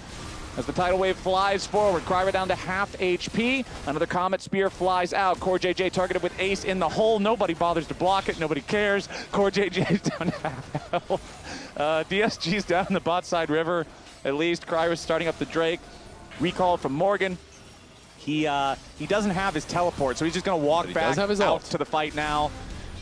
As the tidal wave flies forward, Kryra down to half HP. Another Comet Spear flies out. Core JJ targeted with Ace in the hole. Nobody bothers to block it. Nobody cares. Core JJ's down to half health. DSG's down in the bot side river. At least Kryra's starting up the Drake. Recall from Morgan. He doesn't have his teleport, so he's just going to walk back have his out ult. to the fight now.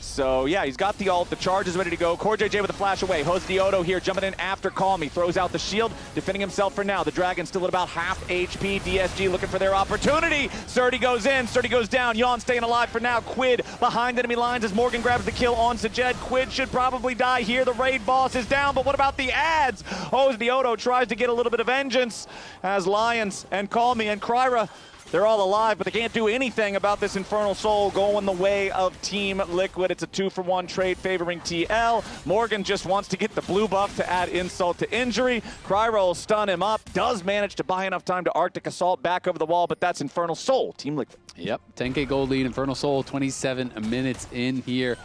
So, yeah, he's got the ult. The charge is ready to go. Core JJ with a flash away. Jose Dioto here jumping in after Calmy. Throws out the shield, defending himself for now. The Dragon still at about half HP. DSG looking for their opportunity. Surdy goes in. Surdy goes down. Jan staying alive for now. Quid behind enemy lines as Morgan grabs the kill on Sajed. Quid should probably die here. The raid boss is down, but what about the ads? Jose Dioto tries to get a little bit of vengeance as Lions and Calmy and Kryra, they're all alive, but they can't do anything about this Infernal Soul going the way of Team Liquid. It's a 2-for-1 trade favoring TL. Morgan just wants to get the blue buff to add insult to injury. Kryra will stun him up, does manage to buy enough time to Arctic Assault back over the wall, but that's Infernal Soul, Team Liquid. Yep, 10K gold lead, Infernal Soul, 27 minutes in here.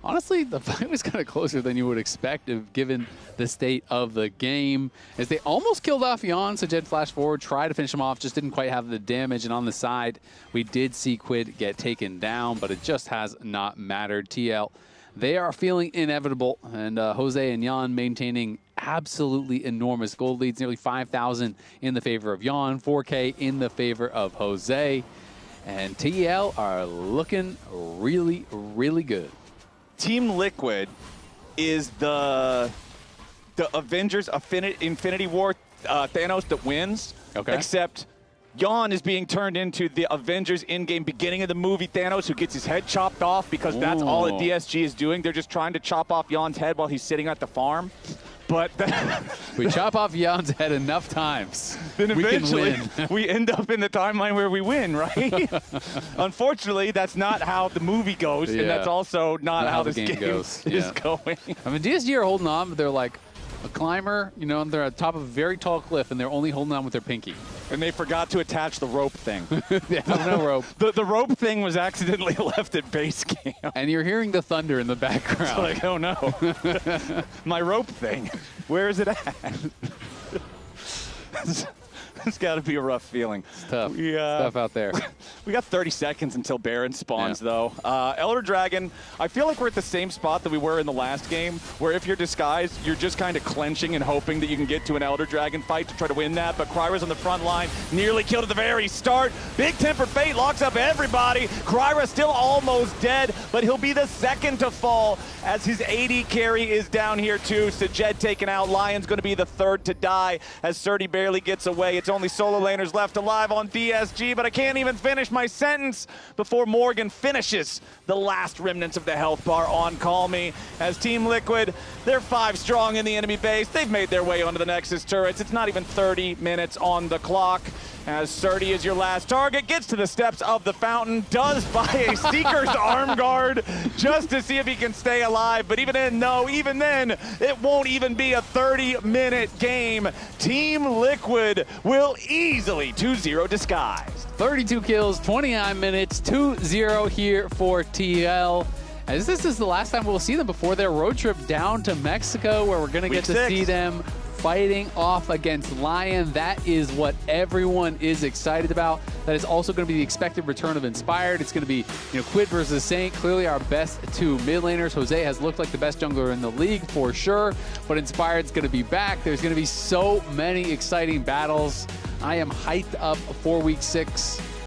Honestly, the fight was kind of closer than you would expect given the state of the game. As they almost killed off Jan, Sajed flashed forward, tried to finish him off, just didn't quite have the damage. And on the side, we did see Quid get taken down, but it just has not mattered. TL, they are feeling inevitable, and Jose and Jan maintaining absolutely enormous gold leads, nearly 5,000 in the favor of Jan, 4K in the favor of Jose. And TL are looking really, really good. Team Liquid is the Avengers Infinity War Thanos that wins. Okay. Except Jan is being turned into the Avengers in-game beginning of the movie Thanos, who gets his head chopped off because that's all that DSG is doing. They're just trying to chop off Jan's head while he's sitting at the farm. But we chop off Jan's head enough times, then eventually we can win. we end up in the timeline where we win, right? Unfortunately, that's not how the movie goes, and that's also not how this game goes. is going. I mean, DSG are holding on, but they're like a climber, you know, and they're at the top of a very tall cliff, and they're only holding on with their pinky. And they forgot to attach the rope thing. They have no rope. The rope thing was accidentally left at base camp. And you're hearing the thunder in the background. It's like, oh no. My rope thing. Where is it at? It's got to be a rough feeling. It's tough. Tough out there. We got 30 seconds until Baron spawns, though. Elder Dragon, I feel like we're at the same spot that we were in the last game, where if you're disguised, you're just kind of clenching and hoping that you can get to an Elder Dragon fight to try to win that. But Kryra's on the front line, nearly killed at the very start. Big Tempered Fate locks up everybody. Kryra still almost dead, but he'll be the second to fall as his AD carry is down here too. Sajed taken out. Lion's going to be the third to die as Surdy barely gets away. It's only solo laners left alive on DSG, but I can't even finish my sentence before Morgan finishes the last remnants of the health bar on Call Me. As Team Liquid, they're 5 strong in the enemy base. They've made their way onto the Nexus turrets. It's not even 30 minutes on the clock. As Surdy is your last target, gets to the steps of the fountain, does buy a Seeker's arm guard just to see if he can stay alive. But even then, it won't even be a 30-minute game. Team Liquid will easily 2-0 disguised. 32 kills, 29 minutes, 2-0 here for TL. As this is the last time we'll see them before their road trip down to Mexico, where we're going to get to see them fighting off against Lion. That is what everyone is excited about. That is also going to be the expected return of Inspired. It's going to be, Quid versus Saint, clearly our best 2 mid laners. Jose has looked like the best jungler in the league for sure, but Inspired's going to be back. There's going to be so many exciting battles. I am hyped up for week 6.